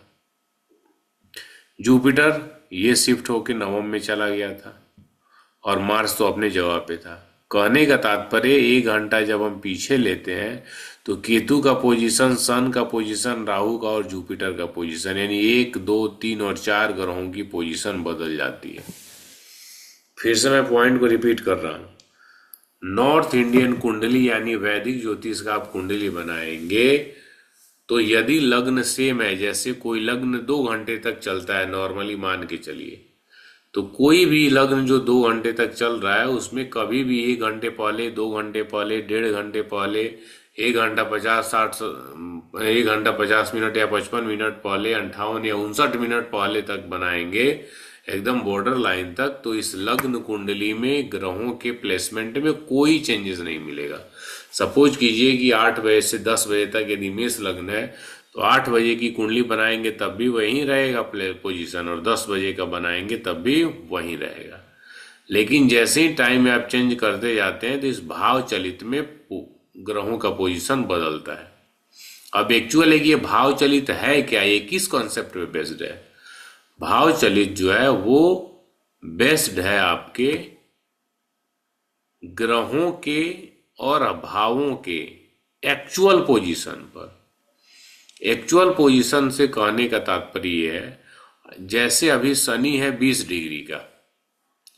जुपिटर ये शिफ्ट होके नवम में चला गया था, और मार्स तो अपने जगह पे था। कहने का तात्पर्य 1 घंटा जब हम पीछे लेते हैं तो केतु का पोजीशन, सन का पोजीशन, राहु का और जुपिटर का पोजीशन, यानी 1, 2, 3 और 4 ग्रहों की पोजीशन बदल जाती है। फिर से मैं पॉइंट को रिपीट कर रहा हूं, नॉर्थ इंडियन कुंडली यानी वैदिक ज्योतिष का आप कुंडली बनाएंगे तो यदि लग्न सेम है, जैसे कोई लग्न 2 घंटे तक चलता है नॉर्मली मान के चलिए, तो कोई भी लग्न जो 2 घंटे तक चल रहा है उसमें कभी भी 1 घंटे पहले, 2 घंटे पहले, 1.5 घंटे पहले, 1 घंटा 50 मिनट या 55 मिनट पहले, 58 या 59 मिनट पहले तक बनाएंगे एकदम बॉर्डर लाइन तक, तो इस लग्न कुंडली में ग्रहों के प्लेसमेंट में कोई चेंजेस नहीं मिलेगा। सपोज कीजिए कि 8 बजे से 10 बजे तक यदि मेष लग्न है तो 8 बजे की कुंडली बनाएंगे तब भी वहीं रहेगा पोजीशन, और 10 बजे का बनाएंगे तब भी वहीं रहेगा। लेकिन जैसे ही टाइम में आप चेंज करते जाते हैं तो इस भाव चलित में ग्रहों का पोजीशन बदलता है। अब एक्चुअल ये भाव चलित है क्या, ये किस कॉन्सेप्ट पे बेस्ड है? भाव चलित जो है वो बेस्ड है आपके ग्रहों के और अभावों के एक्चुअल पोजीशन पर। एक्चुअल पोजीशन से कहने का तात्पर्य है, जैसे अभी शनि है 20 डिग्री का,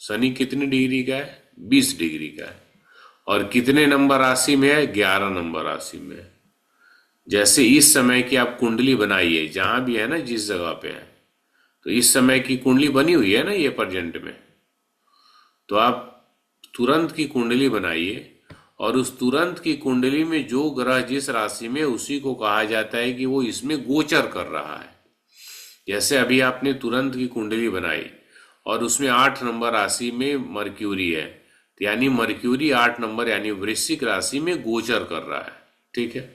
शनि कितनी डिग्री का है? 20 डिग्री का है। और कितने नंबर राशि में है? 11 नंबर राशि में है। जैसे इस समय की आप कुंडली बनाइए, जहां भी है ना, जिस जगह पे है, तो इस समय की कुंडली बनी हुई है ना ये प्रेजेंट में, तो आप तुरंत की कुंडली बनाइए, और उस तुरंत की कुंडली में जो ग्रह जिस राशि में, उसी को कहा जाता है कि वो इसमें गोचर कर रहा है। जैसे अभी आपने तुरंत की कुंडली बनाई और उसमें 8 नंबर राशि में मर्क्यूरी है, तो यानी मर्क्यूरी 8 नंबर यानी वृश्चिक राशि में गोचर कर रहा है। ठीक है।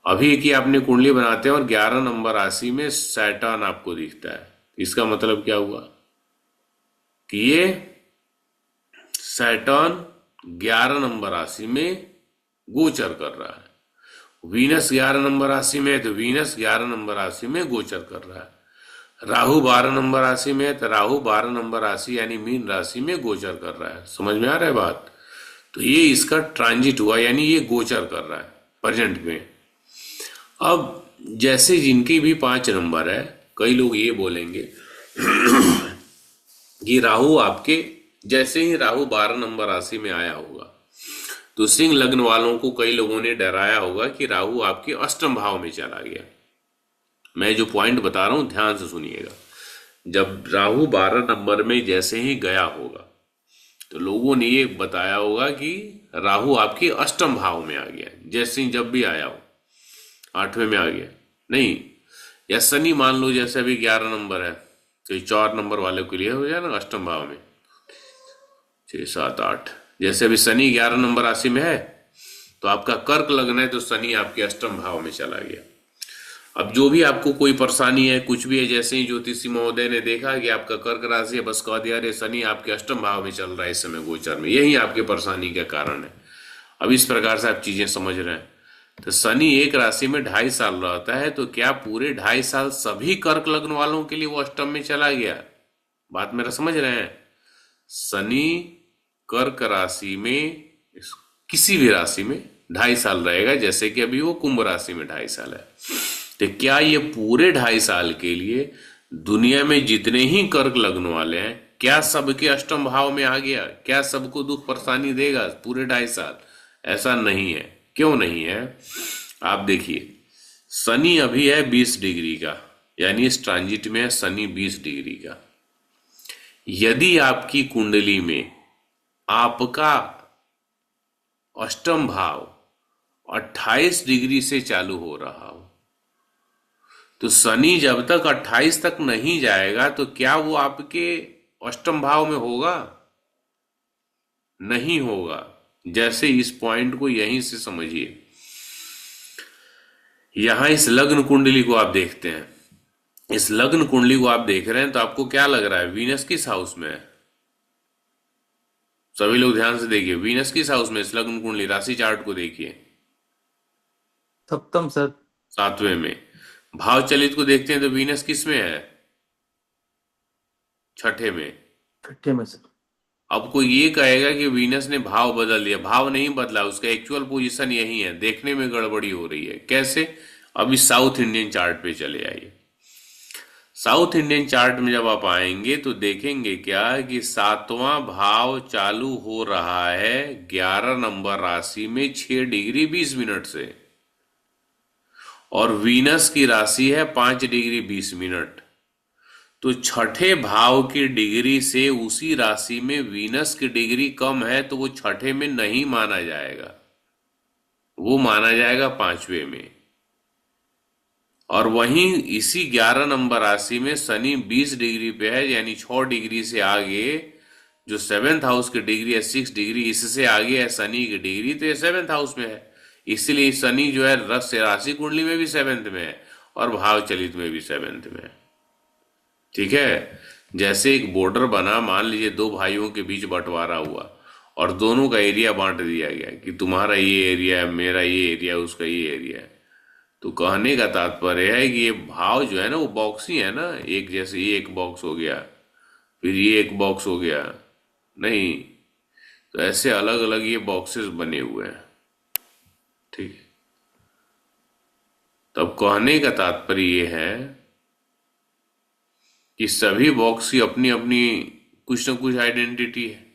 अभी की आपने कुंडली बनाते हैं और 11 नंबर राशि में सैटर्न आपको दिखता है, इसका मतलब क्या हुआ कि ये सैटर्न 11 नंबर राशि में गोचर कर रहा है। वीनस 11 नंबर राशि में है तो वीनस 11 नंबर राशि में गोचर कर रहा है। राहु 12 नंबर राशि में है तो राहु 12 नंबर राशि यानी मीन राशि में गोचर कर रहा है। समझ में आ रहा है बात? तो ये इसका ट्रांजिट हुआ, यानी ये गोचर कर रहा है प्रेजेंट में। अब जैसे जिनकी भी 5 नंबर है, कई लोग ये बोलेंगे कि राहु आपके, जैसे ही राहु 12 नंबर राशि में आया होगा तो सिंह लग्न वालों को कई लोगों ने डराया होगा कि राहु आपके अष्टम भाव में चला गया। मैं जो पॉइंट बता रहा हूं ध्यान से सुनिएगा। जब राहु 12 नंबर में जैसे ही गया होगा तो लोगों ने ये बताया होगा कि राहु आपके अष्टम भाव में आ गया, जैसे ही जब भी आया हो 8वें में आ गया नहीं। या शनि मान लो जैसे अभी 11 नंबर है तो 4 नंबर वाले के लिए हो जाए ना अष्टम भाव में, 6 7 8। जैसे अभी शनि 11 नंबर राशि में है तो आपका कर्क लग्न है तो शनि आपके अष्टम भाव में चला गया। अब जो भी आपको कोई परेशानी है, कुछ भी है, जैसे ही ज्योतिषी महोदय ने देखा कि आपका कर्क राशि है, बस कह दिया अरे शनि आपके अष्टम भाव में चल रहा है इस समय गोचर में, यही आपके परेशानी का कारण है। अब इस प्रकार से आप चीजें समझ रहे हैं। तो शनि एक राशि में 2.5 साल रहता है, तो क्या पूरे 2.5 साल सभी कर्क लग्न वालों के लिए वो अष्टम में चला गया? बात मेरा समझ रहे हैं? शनि कर्क राशि में किसी भी राशि में 2.5 साल रहेगा, जैसे कि अभी वो कुंभ राशि में 2.5 साल है। तो क्या ये पूरे 2.5 साल के लिए दुनिया में जितने ही कर्क लग्न वाले हैं, क्या सबके अष्टम भाव में आ गया? क्या सबको दुख परेशानी देगा पूरे 2.5 साल? ऐसा नहीं है। क्यों नहीं है? आप देखिए, शनि अभी है 20 डिग्री का, यानी इस ट्रांजिट में है शनि 20 डिग्री का। यदि आपकी कुंडली में आपका अष्टम भाव 28 डिग्री से चालू हो रहा हो, तो शनि जब तक 28 तक नहीं जाएगा तो क्या वो आपके अष्टम भाव में होगा? नहीं होगा। जैसे इस पॉइंट को यहीं से समझिए। यहां इस लग्न कुंडली को आप देखते हैं, इस लग्न कुंडली को आप देख रहे हैं तो आपको क्या लग रहा है? वीनस किस हाउस में है? सभी लोग ध्यान से देखिए, वीनस किस हाउस में? इस लग्न कुंडली राशि चार्ट को देखिए, सप्तम सर। 7वें में। भाव चलित को देखते हैं तो वीनस किस में है? 6ठे में। 6ठे में सर। अब कोई ये कहेगा कि वीनस ने भाव बदल दिया, भाव नहीं बदला, उसका एक्चुअल पोजीशन यही है, देखने में गड़बड़ी हो रही है। कैसे? अभी साउथ इंडियन चार्ट पे चले आइए। साउथ इंडियन चार्ट में जब आप आएंगे तो देखेंगे क्या कि 7वां भाव चालू हो रहा है 11 नंबर राशि में 6 डिग्री 20 मिनट से, और वीनस की राशि है 5 डिग्री 20 मिनट। तो 6ठे भाव की डिग्री से उसी राशि में वीनस की डिग्री कम है तो वो 6ठे में नहीं माना जाएगा, वो माना जाएगा 5वें में। और वहीं इसी 11 नंबर राशि में शनि 20 डिग्री पे है, यानी 6 डिग्री से आगे जो 7th हाउस की डिग्री है 6 डिग्री, इससे आगे है शनि की डिग्री, तो ये 7th हाउस में है। इसलिए शनि जो है राशि कुंडली में भी 7th में है और भाव चलित में भी 7th में है। ठीक है। जैसे एक बॉर्डर बना, मान लीजिए 2 भाइयों के बीच बंटवारा हुआ और दोनों का एरिया बांट दिया गया कि तुम्हारा ये एरिया है, मेरा ये एरिया, उसका ये एरिया है। तो कहने का तात्पर्य है कि ये भाव जो है ना वो बॉक्स ही है ना, एक जैसे ये एक बॉक्स हो गया, फिर ये एक बॉक्स हो गया, नहीं, तो ऐसे अलग अलग ये बॉक्सेस बने हुए हैं। ठीक है। तब कहने का तात्पर्य ये है कि सभी बॉक्स की अपनी अपनी कुछ ना कुछ आइडेंटिटी है,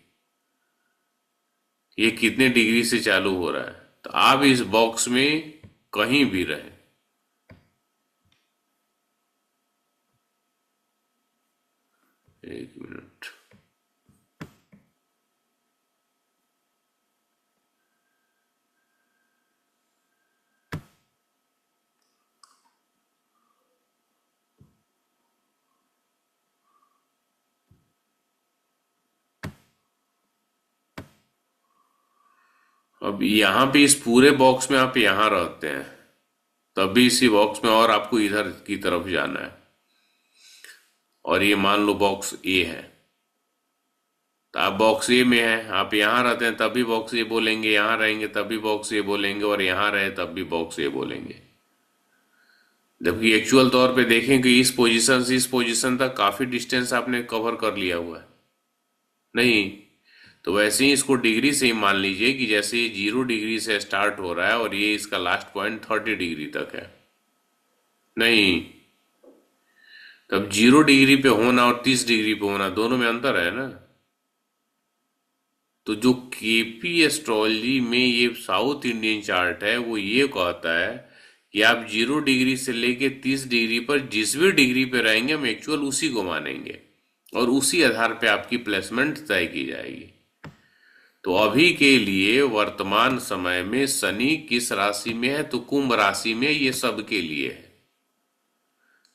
ये कितने डिग्री से चालू हो रहा है। तो आप इस बॉक्स में कहीं भी रहें, एक मिनट, अब यहाँ पे इस पूरे बॉक्स में आप यहाँ रहते हैं, तभी इसी बॉक्स में और आपको इधर की तरफ जाना है, और ये मान लो बॉक्स ए है, तो आप बॉक्स ए में हैं, आप यहाँ रहते हैं तब भी बॉक्स ए बोलेंगे, यहाँ रहेंगे तब भी बॉक्स ए बोलेंगे, और यहाँ रहे तब भी बॉक्स ए बोलेंगे। जबकि एक्चुअल तौर पे देखें कि इस पोजीशन से इस पोजीशन तक काफी डिस्टेंस आपने कवर कर लिया हुआ है, नहीं? तो वैसे ही इसको डिग्री से ही मान लीजिए कि जैसे ये 0 डिग्री से स्टार्ट हो रहा है और ये इसका लास्ट पॉइंट 30 डिग्री तक है, नहीं? तब 0 डिग्री पे होना और 30 डिग्री पे होना दोनों में अंतर है ना। तो जो केपी एस्ट्रोलॉजी में ये साउथ इंडियन चार्ट है वो ये कहता है कि आप 0 डिग्री से लेके 30 डिग्री पर जिस भी डिग्री पे रहेंगे हम एक्चुअल उसी को मानेंगे, और उसी आधार पे आपकी प्लेसमेंट तय की जाएगी। तो अभी के लिए वर्तमान समय में शनि किस राशि में है, तो कुंभ राशि में, ये सबके लिए है।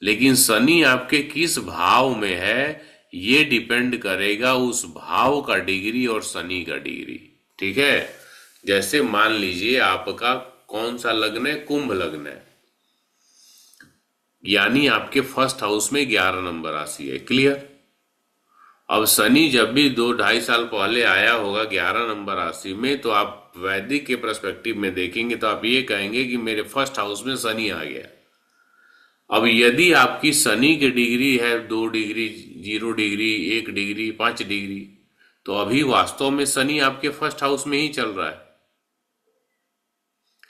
लेकिन शनि आपके किस भाव में है ये डिपेंड करेगा उस भाव का डिग्री और शनि का डिग्री, ठीक है? जैसे मान लीजिए आपका कौन सा लग्न है, कुंभ लग्न है, यानी आपके फर्स्ट हाउस में 11 नंबर राशि है, क्लियर? अब शनि जब भी 2-2.5 साल पहले आया होगा 11 नंबर राशि में, तो आप वैदिक के पर्सपेक्टिव में देखेंगे तो आप ये कहेंगे कि मेरे फर्स्ट हाउस में शनि आ गया। अब यदि आपकी शनि की डिग्री है 2 डिग्री, 0 डिग्री, 1 डिग्री, 5 डिग्री, तो अभी वास्तव में शनि आपके फर्स्ट हाउस में ही चल रहा है।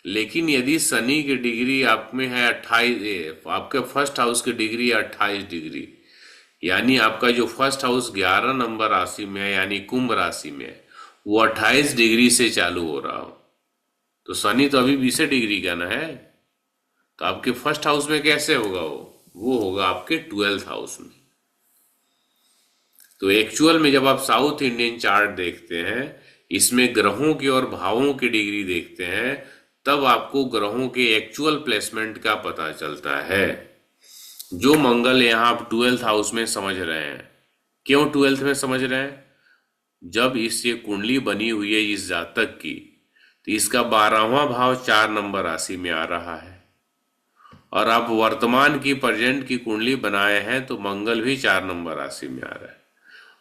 लेकिन यदि शनि की डिग्री आप में है 28, आपके फर्स्ट हाउस की डिग्री 28 डिग्री, यानी आपका जो फर्स्ट हाउस 11 नंबर राशि में है यानी कुंभ राशि में है, वो 28 डिग्री से चालू हो रहा हो, तो शनि तो अभी 20 डिग्री का ना है। तो आपके फर्स्ट हाउस में कैसे होगा वो होगा आपके 12th हाउस में। तो एक्चुअल में जब आप साउथ इंडियन चार्ट देखते हैं, इसमें ग्रहों की और भावों की डिग्री देखते हैं, तब आपको ग्रहों के एक्चुअल प्लेसमेंट का पता चलता है। जो मंगल यहाँ आप 12th हाउस में समझ रहे हैं, क्यों 12th में समझ रहे हैं? जब इससे कुंडली बनी हुई है इस जातक की, तो इसका 12वां भाव 4 नंबर राशि में आ रहा है, और आप वर्तमान की प्रेजेंट की कुंडली बनाए हैं तो मंगल भी 4 नंबर राशि में आ रहा है।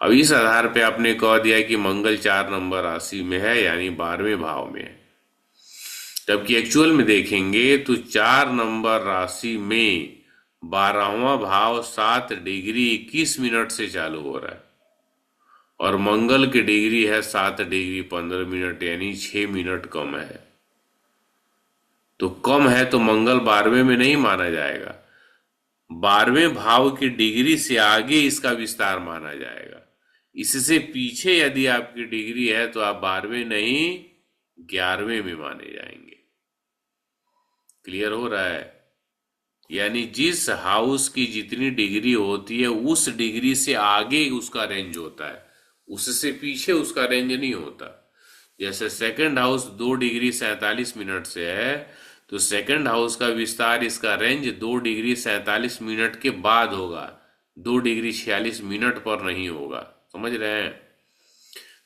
अब इस आधार पे आपने कह दिया कि मंगल 4 नंबर राशि में है यानी 12वें भाव में है, जबकि एक्चुअल में देखेंगे तो 4 नंबर राशि में 12वां भाव 7 डिग्री 21 मिनट से चालू हो रहा है, और मंगल की डिग्री है 7 डिग्री 15 मिनट, यानी 6 मिनट कम है। तो कम है तो मंगल 12वें में नहीं माना जाएगा, 12वें भाव की डिग्री से आगे इसका विस्तार माना जाएगा। इससे पीछे यदि आपकी डिग्री है तो आप 12वें नहीं 11वें में माने जाएंगे। क्लियर हो रहा है? यानी जिस हाउस की जितनी डिग्री होती है उस डिग्री से आगे उसका रेंज होता है, उससे पीछे उसका रेंज नहीं होता। जैसे सेकंड हाउस 2 डिग्री 47 मिनट से है, तो सेकंड हाउस का विस्तार, इसका रेंज 2 डिग्री 47 मिनट के बाद होगा, 2 डिग्री 46 मिनट पर नहीं होगा। समझ रहे हैं?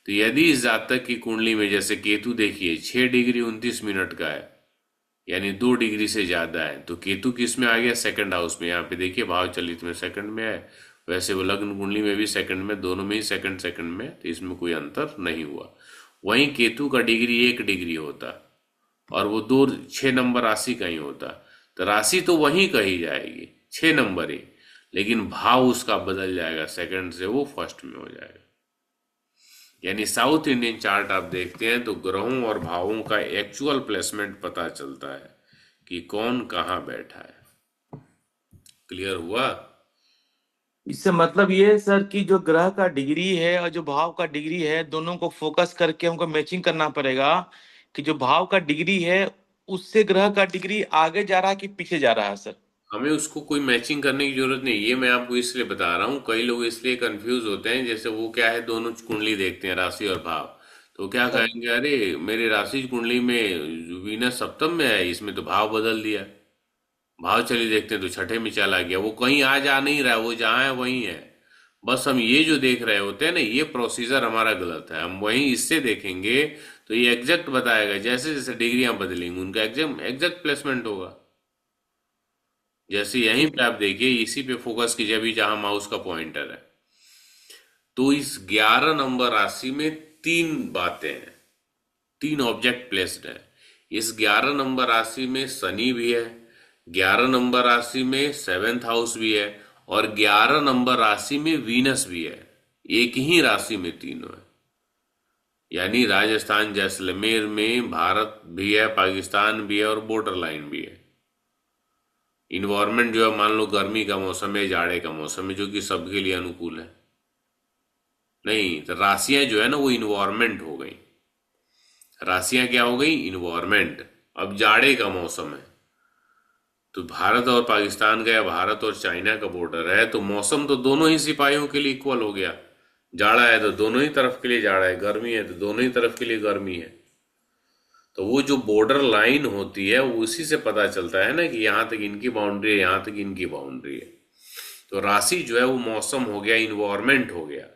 तो यदि इस जातक की कुंडली में जैसे केतु देखिए 6 डिग्री 29 मिनट का है, यानी 2 डिग्री से ज्यादा है, तो केतु किस में आ गया? सेकंड हाउस में। यहाँ पे देखिए भाव चलित में सेकंड में है, वैसे वो लग्न कुंडली में भी सेकंड में, दोनों में ही सेकंड सेकंड में, तो इसमें कोई अंतर नहीं हुआ। वहीं केतु का डिग्री 1 डिग्री होता और वो 6 नंबर राशि का ही होता, तो राशि तो वहीं कही जाएगी 6 नंबर ही, लेकिन भाव उसका बदल जाएगा, सेकंड से वो फर्स्ट में हो जाएगा। यानी साउथ इंडियन चार्ट आप देखते हैं तो ग्रहों और भावों का एक्चुअल प्लेसमेंट पता चलता है कि कौन कहाँ बैठा है। क्लियर हुआ? इससे मतलब ये है सर कि जो ग्रह का डिग्री है और जो भाव का डिग्री है दोनों को फोकस करके हमको मैचिंग करना पड़ेगा कि जो भाव का डिग्री है उससे ग्रह का डिग्री आगे जा रहा है कि पीछे जा रहा है सर। हमें उसको कोई मैचिंग करने की जरूरत नहीं, ये मैं आपको इसलिए बता रहा हूँ। कई लोग इसलिए कंफ्यूज होते हैं, जैसे वो क्या है, दोनों कुंडली देखते हैं, राशि और भाव। तो क्या सर कहेंगे, अरे मेरे राशि कुंडली में वीनस सप्तम में है, इसमें तो भाव बदल दिया। भाव चलिए देखते हैं, तो छठे में चला गया। वो कहीं आ जा नहीं रहा, वो जहाँ है वहीं है। बस हम ये जो देख रहे होते हैं ना, ये प्रोसीजर हमारा गलत है। हम वहीं इससे देखेंगे तो ये एग्जैक्ट बताएगा। जैसे जैसे डिग्रियां बदलेंगी उनका एग्जैक्ट एग्जैक्ट प्लेसमेंट होगा। जैसे यहीं पे आप देखिए, इसी पे फोकस कीजिए अभी जहां माउस का पॉइंटर है। तो इस 11 नंबर राशि में तीन बातें हैं, तीन ऑब्जेक्ट प्लेस्ड है। इस 11 नंबर राशि में शनि भी है, 11 नंबर राशि में सेवेंथ हाउस भी है, और 11 नंबर राशि में वीनस भी है। एक ही राशि में तीनों है। यानी राजस्थान जैसलमेर में भारत भी है, पाकिस्तान भी है, और बॉर्डर लाइन भी है। इन्वायरमेंट जो है, मान लो गर्मी का मौसम है, जाड़े का मौसम है, जो कि सबके लिए अनुकूल है। नहीं, तो राशियां जो है ना, वो इन्वायरमेंट हो गई। राशियां क्या हो गई, इन्वायरमेंट। अब जाड़े का मौसम है, तो भारत और पाकिस्तान का या भारत और चाइना का बॉर्डर है, तो मौसम तो दोनों ही सिपाहियों के लिए इक्वल हो गया। जाड़ा है तो दोनों ही तरफ के लिए जाड़ा है, गर्मी है तो दोनों ही तरफ के लिए गर्मी है। तो वो जो बॉर्डर लाइन होती है, वो उसी से पता चलता है ना कि यहाँ तक इनकी बाउंड्री है, यहाँ तक इनकी बाउंड्री है। तो राशि जो है वो मौसम हो गया, इन्वायरमेंट हो गया।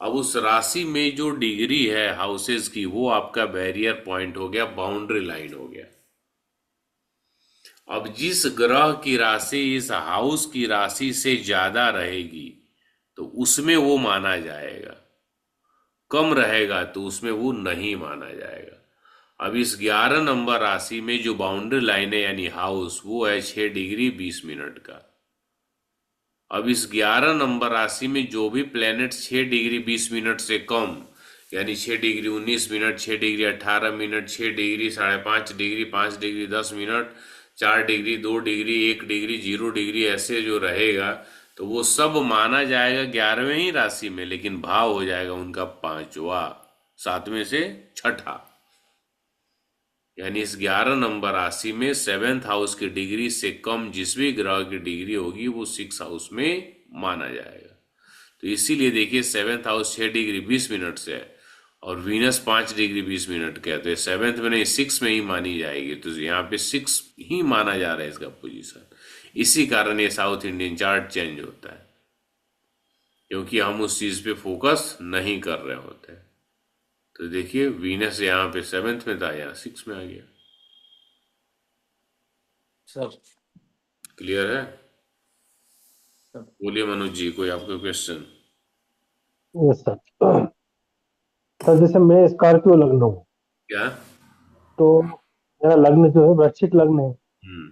अब उस राशि में जो डिग्री है हाउसेस की, वो आपका बैरियर पॉइंट हो गया, बाउंड्री लाइन हो गया। अब जिस ग्रह की राशि इस हाउस की राशि से ज्यादा रहेगी तो उसमें वो माना जाएगा, कम रहेगा तो उसमें वो नहीं माना जाएगा। अब इस 11 नंबर राशि में जो बाउंड्री लाइन है यानी हाउस, वो है 6 डिग्री 20 मिनट का। अब इस 11 नंबर राशि में जो भी प्लैनेट 6 डिग्री 20 मिनट से कम, यानी 6 degree 19 minute, 6 degree 18 minute, 6 degree 5.5 degree, 5 degree 10 minute, 4 degree 2 degree 1 degree 0 degree, ऐसे जो रहेगा तो वो सब माना जाएगा 11वें ही राशि में, लेकिन भाव हो जाएगा उनका पांचवा, 7वें से छठा। यानी इस 11 नंबर राशि में सेवेंथ हाउस की डिग्री से कम जिस भी ग्रह की डिग्री होगी वो सिक्स हाउस में माना जाएगा। तो इसीलिए देखिए, सेवेंथ हाउस 6 डिग्री 20 मिनट से है और वीनस 5 डिग्री 20 मिनट का है, तो सेवेंथ में नहीं, सिक्स में ही मानी जाएगी। तो यहाँ पे सिक्स ही माना जा रहा है इसका पोजीशन। इसी कारण ये साउथ इंडियन चार्ट चेंज होता है, क्योंकि हम उस चीज पे फोकस नहीं कर रहे होते हैं। तो देखिए, वीनस यहाँ पे सेवेंथ में था, यहाँ सिक्स में आ गया। सर क्लियर है? सर बोलिए मनोज जी, कोई आपका क्वेश्चन? Yes sir. सर जैसे मैं स्कॉर्पियो लग्न हूँ, क्या? तो मेरा लग्न जो है वृश्चिक लग्न है। हम्म।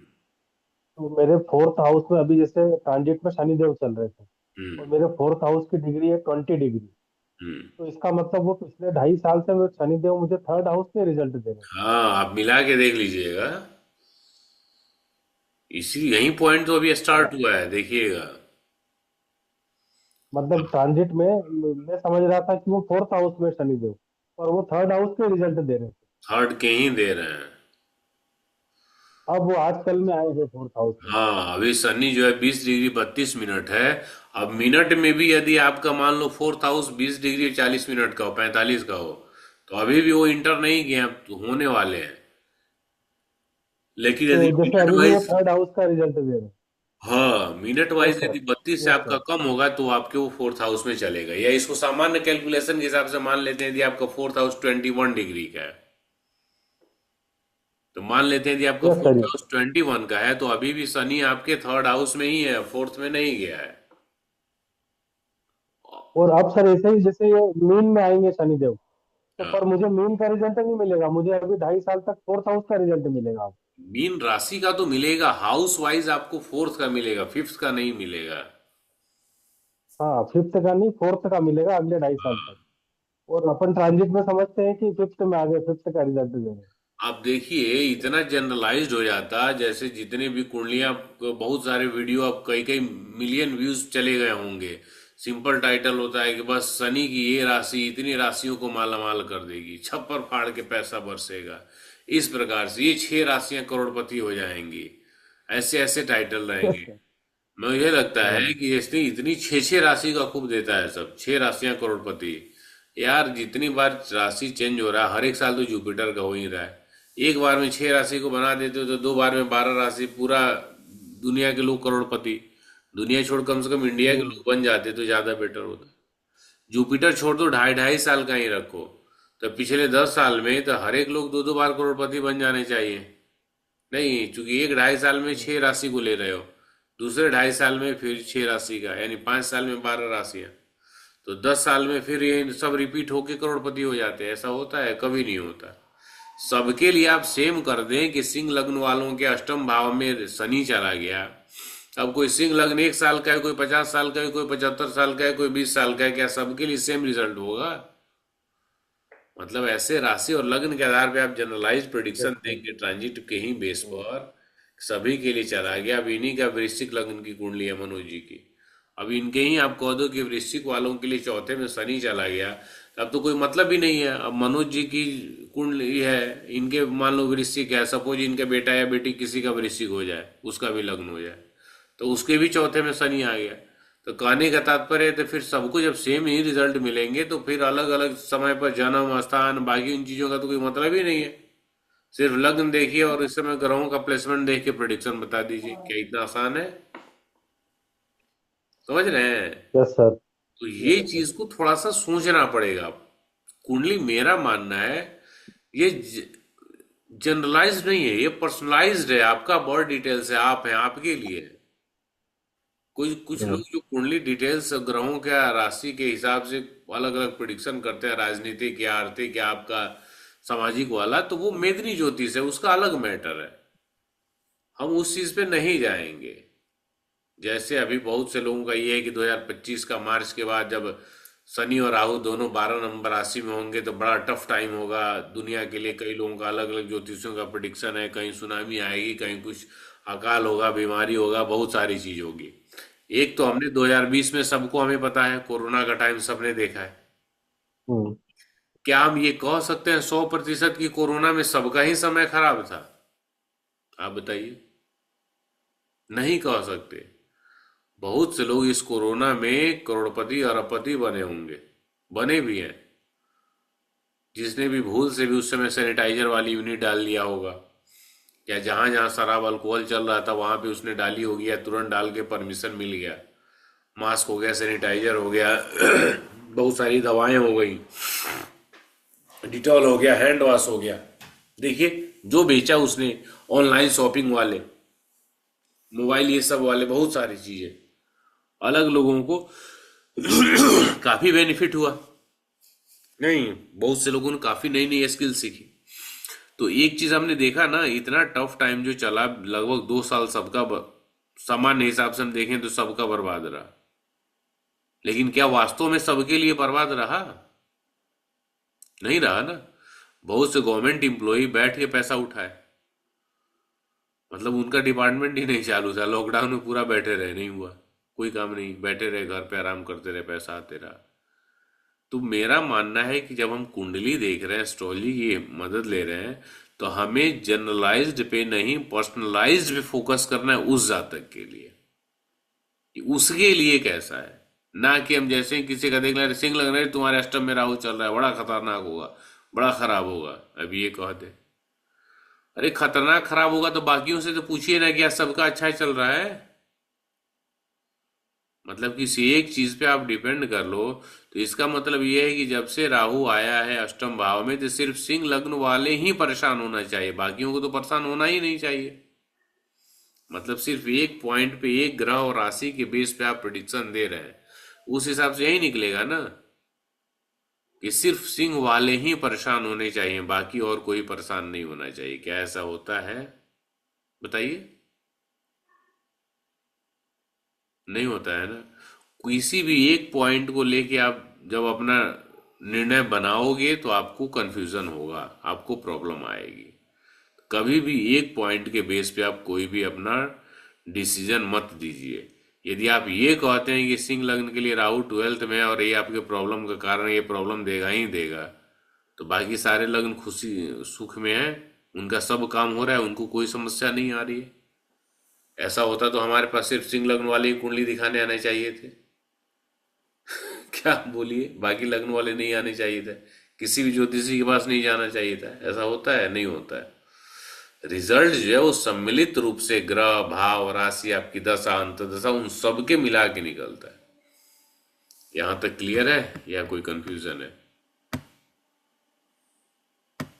तो मेरे फोर्थ हाउस में अभी जैसे ट्रांजिट में शनि देव चल रहे थे, और हम्म। मेरे फोर्थ हाउस की डिग्री है 20 डिग्री। हम्म। तो इसका मतलब वो पिछले 2.5 साल से वो शनि देव मुझे थर्ड हाउस में रिजल्ट दे रहे हैं। हाँ, आप मिला के देख लीजिएगा। इसी यही पॉइंट तो अभी स्टार्ट हाँ, हुआ है, देखिएगा। मतलब ट्रांजिट में मैं समझ रहा था कि वो फोर्थ हाउस में शनि देव, और वो थर्ड हाउस के रिजल्ट दे रहे थे। थर्ड के ही दे रहे हैं। अब वो आजकल में आए हैं फोर्थ हाउस में। हाँ, अभी शनि जो है 20 डिग्री 32 मिनट है। अब मिनट में भी यदि आपका मान लो फोर्थ हाउस 20 डिग्री 40 मिनट का हो, 45 का हो, तो अभी भी वो इंटर नहीं किए हैं, तो होने वाले हैं। लेकिन तो यदि जैसे मिनट अभी भी वो वाइज, थर्ड हाउस का रिजल्ट दे रहे हैं। हाँ मिनट यस वाइज सर। यदि 32 से यस आपका सर। कम होगा तो आपके वो फोर्थ हाउस में चलेगा। या इसको सामान्य कैलकुलेशन के हिसाब से मान लेते हैं, यदि आपका फोर्थ हाउस 21 डिग्री का है, तो मान लेते हैं यदि आपका यस सर। फोर्थ हाउस 21 का है, तो अभी भी शनि आपके थर्ड हाउस में ही है, फोर्थ में नहीं गया है। और अब सर ऐसे ही जैसे ये मीन में आएंगे शनिदेव, तो हाँ, पर मुझे मीन का रिजल्ट नहीं मिलेगा, मुझे अभी 2.5 साल तक फोर्थ हाउस का रिजल्ट मिलेगा। मीन राशि का तो मिलेगा, हाउस वाइज आपको फोर्थ का मिलेगा, फिफ्थ का नहीं मिलेगा। हाँ, फिफ्थ का नहीं, फोर्थ का मिलेगा अगले 2.5 साल तक। और अपन ट्रांजिट में समझते हैं कि फिफ्थ में आ गए, फिफ्थ का रिजल्ट दे रहे हैं। आप देखिए इतना जनरलाइज्ड हो जाता, जैसे जितने भी कुंडलियां, बहुत सारे वीडियो अब कई कई मिलियन व्यूज चले गए होंगे। सिंपल टाइटल होता है कि बस शनि की ये राशि इतनी राशियों को मालामाल कर देगी, छप्पर फाड़ के पैसा बरसेगा, इस प्रकार से ये 6 राशियां करोड़पति हो जाएंगी, ऐसे ऐसे टाइटल रहेंगे। अच्छा। मुझे लगता हाँ। है कि इसने इतनी 6 6 राशि का खूब देता है सब, 6 राशियां करोड़पति। यार जितनी बार राशि चेंज हो रहा है, हर एक साल तो जुपिटर का हो ही रहा है। एक बार में 6 राशि को बना देते हो तो 2 बार में 12 राशि, पूरा दुनिया के लोग करोड़पति। दुनिया छोड़ कम से कम इंडिया के हम्म। लोग बन जाते तो ज्यादा बेटर होता। जुपिटर छोड़ दो, ढाई ढाई साल का ही रखो, तो पिछले 10 साल में तो हर एक लोग 2 2 बार करोड़पति बन जाने चाहिए। नहीं, चूंकि एक ढाई साल में 6 राशि को ले रहे हो, दूसरे ढाई साल में फिर 6 राशि का, यानी 5 साल में 12 राशियां, तो 10 साल में फिर ये सब रिपीट होके करोड़पति हो जाते हैं। ऐसा होता है? कभी नहीं होता। सबके लिए आप सेम कर दें कि सिंह लग्न वालों के अष्टम भाव में शनि चला गया। अब कोई सिंह लग्न 1 साल का है, कोई 50 साल का है, कोई 75 साल का है, कोई 20 साल का है, क्या सबके लिए सेम रिजल्ट होगा? मतलब ऐसे राशि और लग्न के आधार पे आप जनरलाइज प्रेडिक्शन देंगे ट्रांजिट के ही बेस पर, सभी के लिए चला गया। अब इन्हीं का वृश्चिक लग्न की कुंडली है मनोज जी की, अब इनके ही आप कह दो कि वृश्चिक वालों के लिए चौथे में शनि चला गया, अब तो कोई मतलब ही नहीं है। अब मनोज जी की कुंडली है, इनके मान लो वृश्चिक है, सपोज इनका बेटा या बेटी किसी का वृश्चिक हो जाए, उसका भी लग्न हो जाए, तो उसके भी चौथे में शनि आ गया। तो कहने का तात्पर्य है, तो फिर सबको जब सेम ही रिजल्ट मिलेंगे तो फिर अलग अलग समय पर जन्म स्थान बाकी उन चीजों का तो कोई मतलब ही नहीं है। सिर्फ लग्न देखिए और इस समय ग्रहों का प्लेसमेंट देख के प्रेडिक्शन बता दीजिए, क्या इतना आसान है? समझ रहे हैं? Yes sir. तो ये चीज को थोड़ा सा सोचना पड़ेगा। कुंडली मेरा मानना है ये जनरलाइज नहीं है, ये पर्सनलाइज्ड है, आपका बॉडी डिटेल्स है, आप हैं, आपके लिए है। कोई कुछ लोग जो कुंडली डिटेल्स ग्रहों के राशि के हिसाब से अलग अलग प्रिडिक्शन करते हैं, राजनीतिक या आर्थिक या आपका सामाजिक वाला, तो वो मेदनी ज्योतिष है, उसका अलग मैटर है। हम उस चीज पे नहीं जाएंगे। जैसे अभी बहुत से लोगों का ये है कि 2025 का मार्च के बाद जब शनि और राहु दोनों 12 नंबर राशि में होंगे तो बड़ा टफ टाइम होगा दुनिया के लिए। कई लोगों का अलग अलग ज्योतिषियों का प्रिडिक्शन है, कहीं सुनामी आएगी, कहीं कुछ अकाल होगा, बीमारी होगा, बहुत सारी चीज होगी। एक तो हमने 2020 में सबको हमें पता है, कोरोना का टाइम सबने देखा है। हम्म। क्या हम ये कह सकते हैं 100% कि कोरोना में सबका ही समय खराब था? आप बताइए। नहीं कह सकते। बहुत से लोग इस कोरोना में करोड़पति अरबपति बने होंगे, बने भी हैं। जिसने भी भूल से भी उस समय सैनिटाइजर वाली यूनिट डाल दिया होगा, या जहां जहां शराब अल्कोहल चल रहा था वहां पे उसने डाली होगी, या तुरंत डाल के परमिशन मिल गया, मास्क हो गया, सैनिटाइजर हो गया, बहुत सारी दवाएं हो गई, डिटॉल हो गया, हैंड वॉश हो गया। देखिए जो बेचा उसने, ऑनलाइन शॉपिंग वाले, मोबाइल ये सब वाले, बहुत सारी चीजें, अलग लोगों को काफी बेनिफिट हुआ। नहीं, बहुत से लोगों ने काफी नई नई स्किल सीखी। तो एक चीज हमने देखा ना, इतना टफ टाइम जो चला, लगभग 2 साल सबका सामान्य हिसाब से हम देखें तो सबका बर्बाद रहा। लेकिन क्या वास्तव में सबके लिए बर्बाद रहा? नहीं रहा ना। बहुत से गवर्नमेंट एम्प्लॉय बैठ के पैसा उठाए, मतलब उनका डिपार्टमेंट ही नहीं चालू था, लॉकडाउन में पूरा बैठे रहे, नहीं हुआ कोई काम नहीं, बैठे रहे घर पे, आराम करते रहे, पैसा आते रहा। तो मेरा मानना है कि जब हम कुंडली देख रहे हैं, एस्ट्रोलॉजी की मदद ले रहे हैं, तो हमें जनरलाइज्ड पे नहीं पर्सनलाइज्ड पे फोकस करना है उस जातक के लिए, कि उसके लिए कैसा है। ना कि हम जैसे ही किसी का देख रहे सिंह लग रहा है तुम्हारे अष्टम में राहु चल रहा है, बड़ा खतरनाक होगा, बड़ा खराब होगा, अब ये कह दे। अरे खतरनाक खराब होगा तो बाकियों से तो पूछिए ना, क्या सबका अच्छा ही चल रहा है? मतलब किसी एक चीज पे आप डिपेंड कर लो, तो इसका मतलब ये है कि जब से राहु आया है अष्टम भाव में, तो सिर्फ सिंह लग्न वाले ही परेशान होना चाहिए, बाकियों को तो परेशान होना ही नहीं चाहिए। मतलब सिर्फ एक पॉइंट पे, एक ग्रह और राशि के बेस पे आप प्रिडिक्शन दे रहे हैं, उस हिसाब से यही निकलेगा ना कि सिर्फ सिंह वाले ही परेशान होने चाहिए, बाकी और कोई परेशान नहीं होना चाहिए। क्या ऐसा होता है? बताइए। नहीं होता है ना। किसी भी एक पॉइंट को लेके आप जब अपना निर्णय बनाओगे तो आपको कंफ्यूजन होगा, आपको प्रॉब्लम आएगी। कभी भी एक पॉइंट के बेस पे आप कोई भी अपना डिसीजन मत दीजिए। यदि आप ये कहते हैं कि सिंह लग्न के लिए राहु 12th में है और ये आपके प्रॉब्लम का कारण, ये प्रॉब्लम देगा ही देगा, तो बाकी सारे लग्न खुशी सुख में है, उनका सब काम हो रहा है, उनको कोई समस्या नहीं आ रही है। ऐसा होता तो हमारे पास सिर्फ सिंह लग्न वाले ही कुंडली दिखाने आने चाहिए थे। क्या बोलिए, बाकी लग्न वाले नहीं आने चाहिए थे, किसी भी ज्योतिषी के पास नहीं जाना चाहिए था। ऐसा होता है? नहीं होता है। रिजल्ट जो है वो सम्मिलित रूप से ग्रह, भाव, राशि, आपकी दशा, अंतर्दशा, उन सब के मिला के निकलता है। यहां तक क्लियर है या कोई कंफ्यूजन है?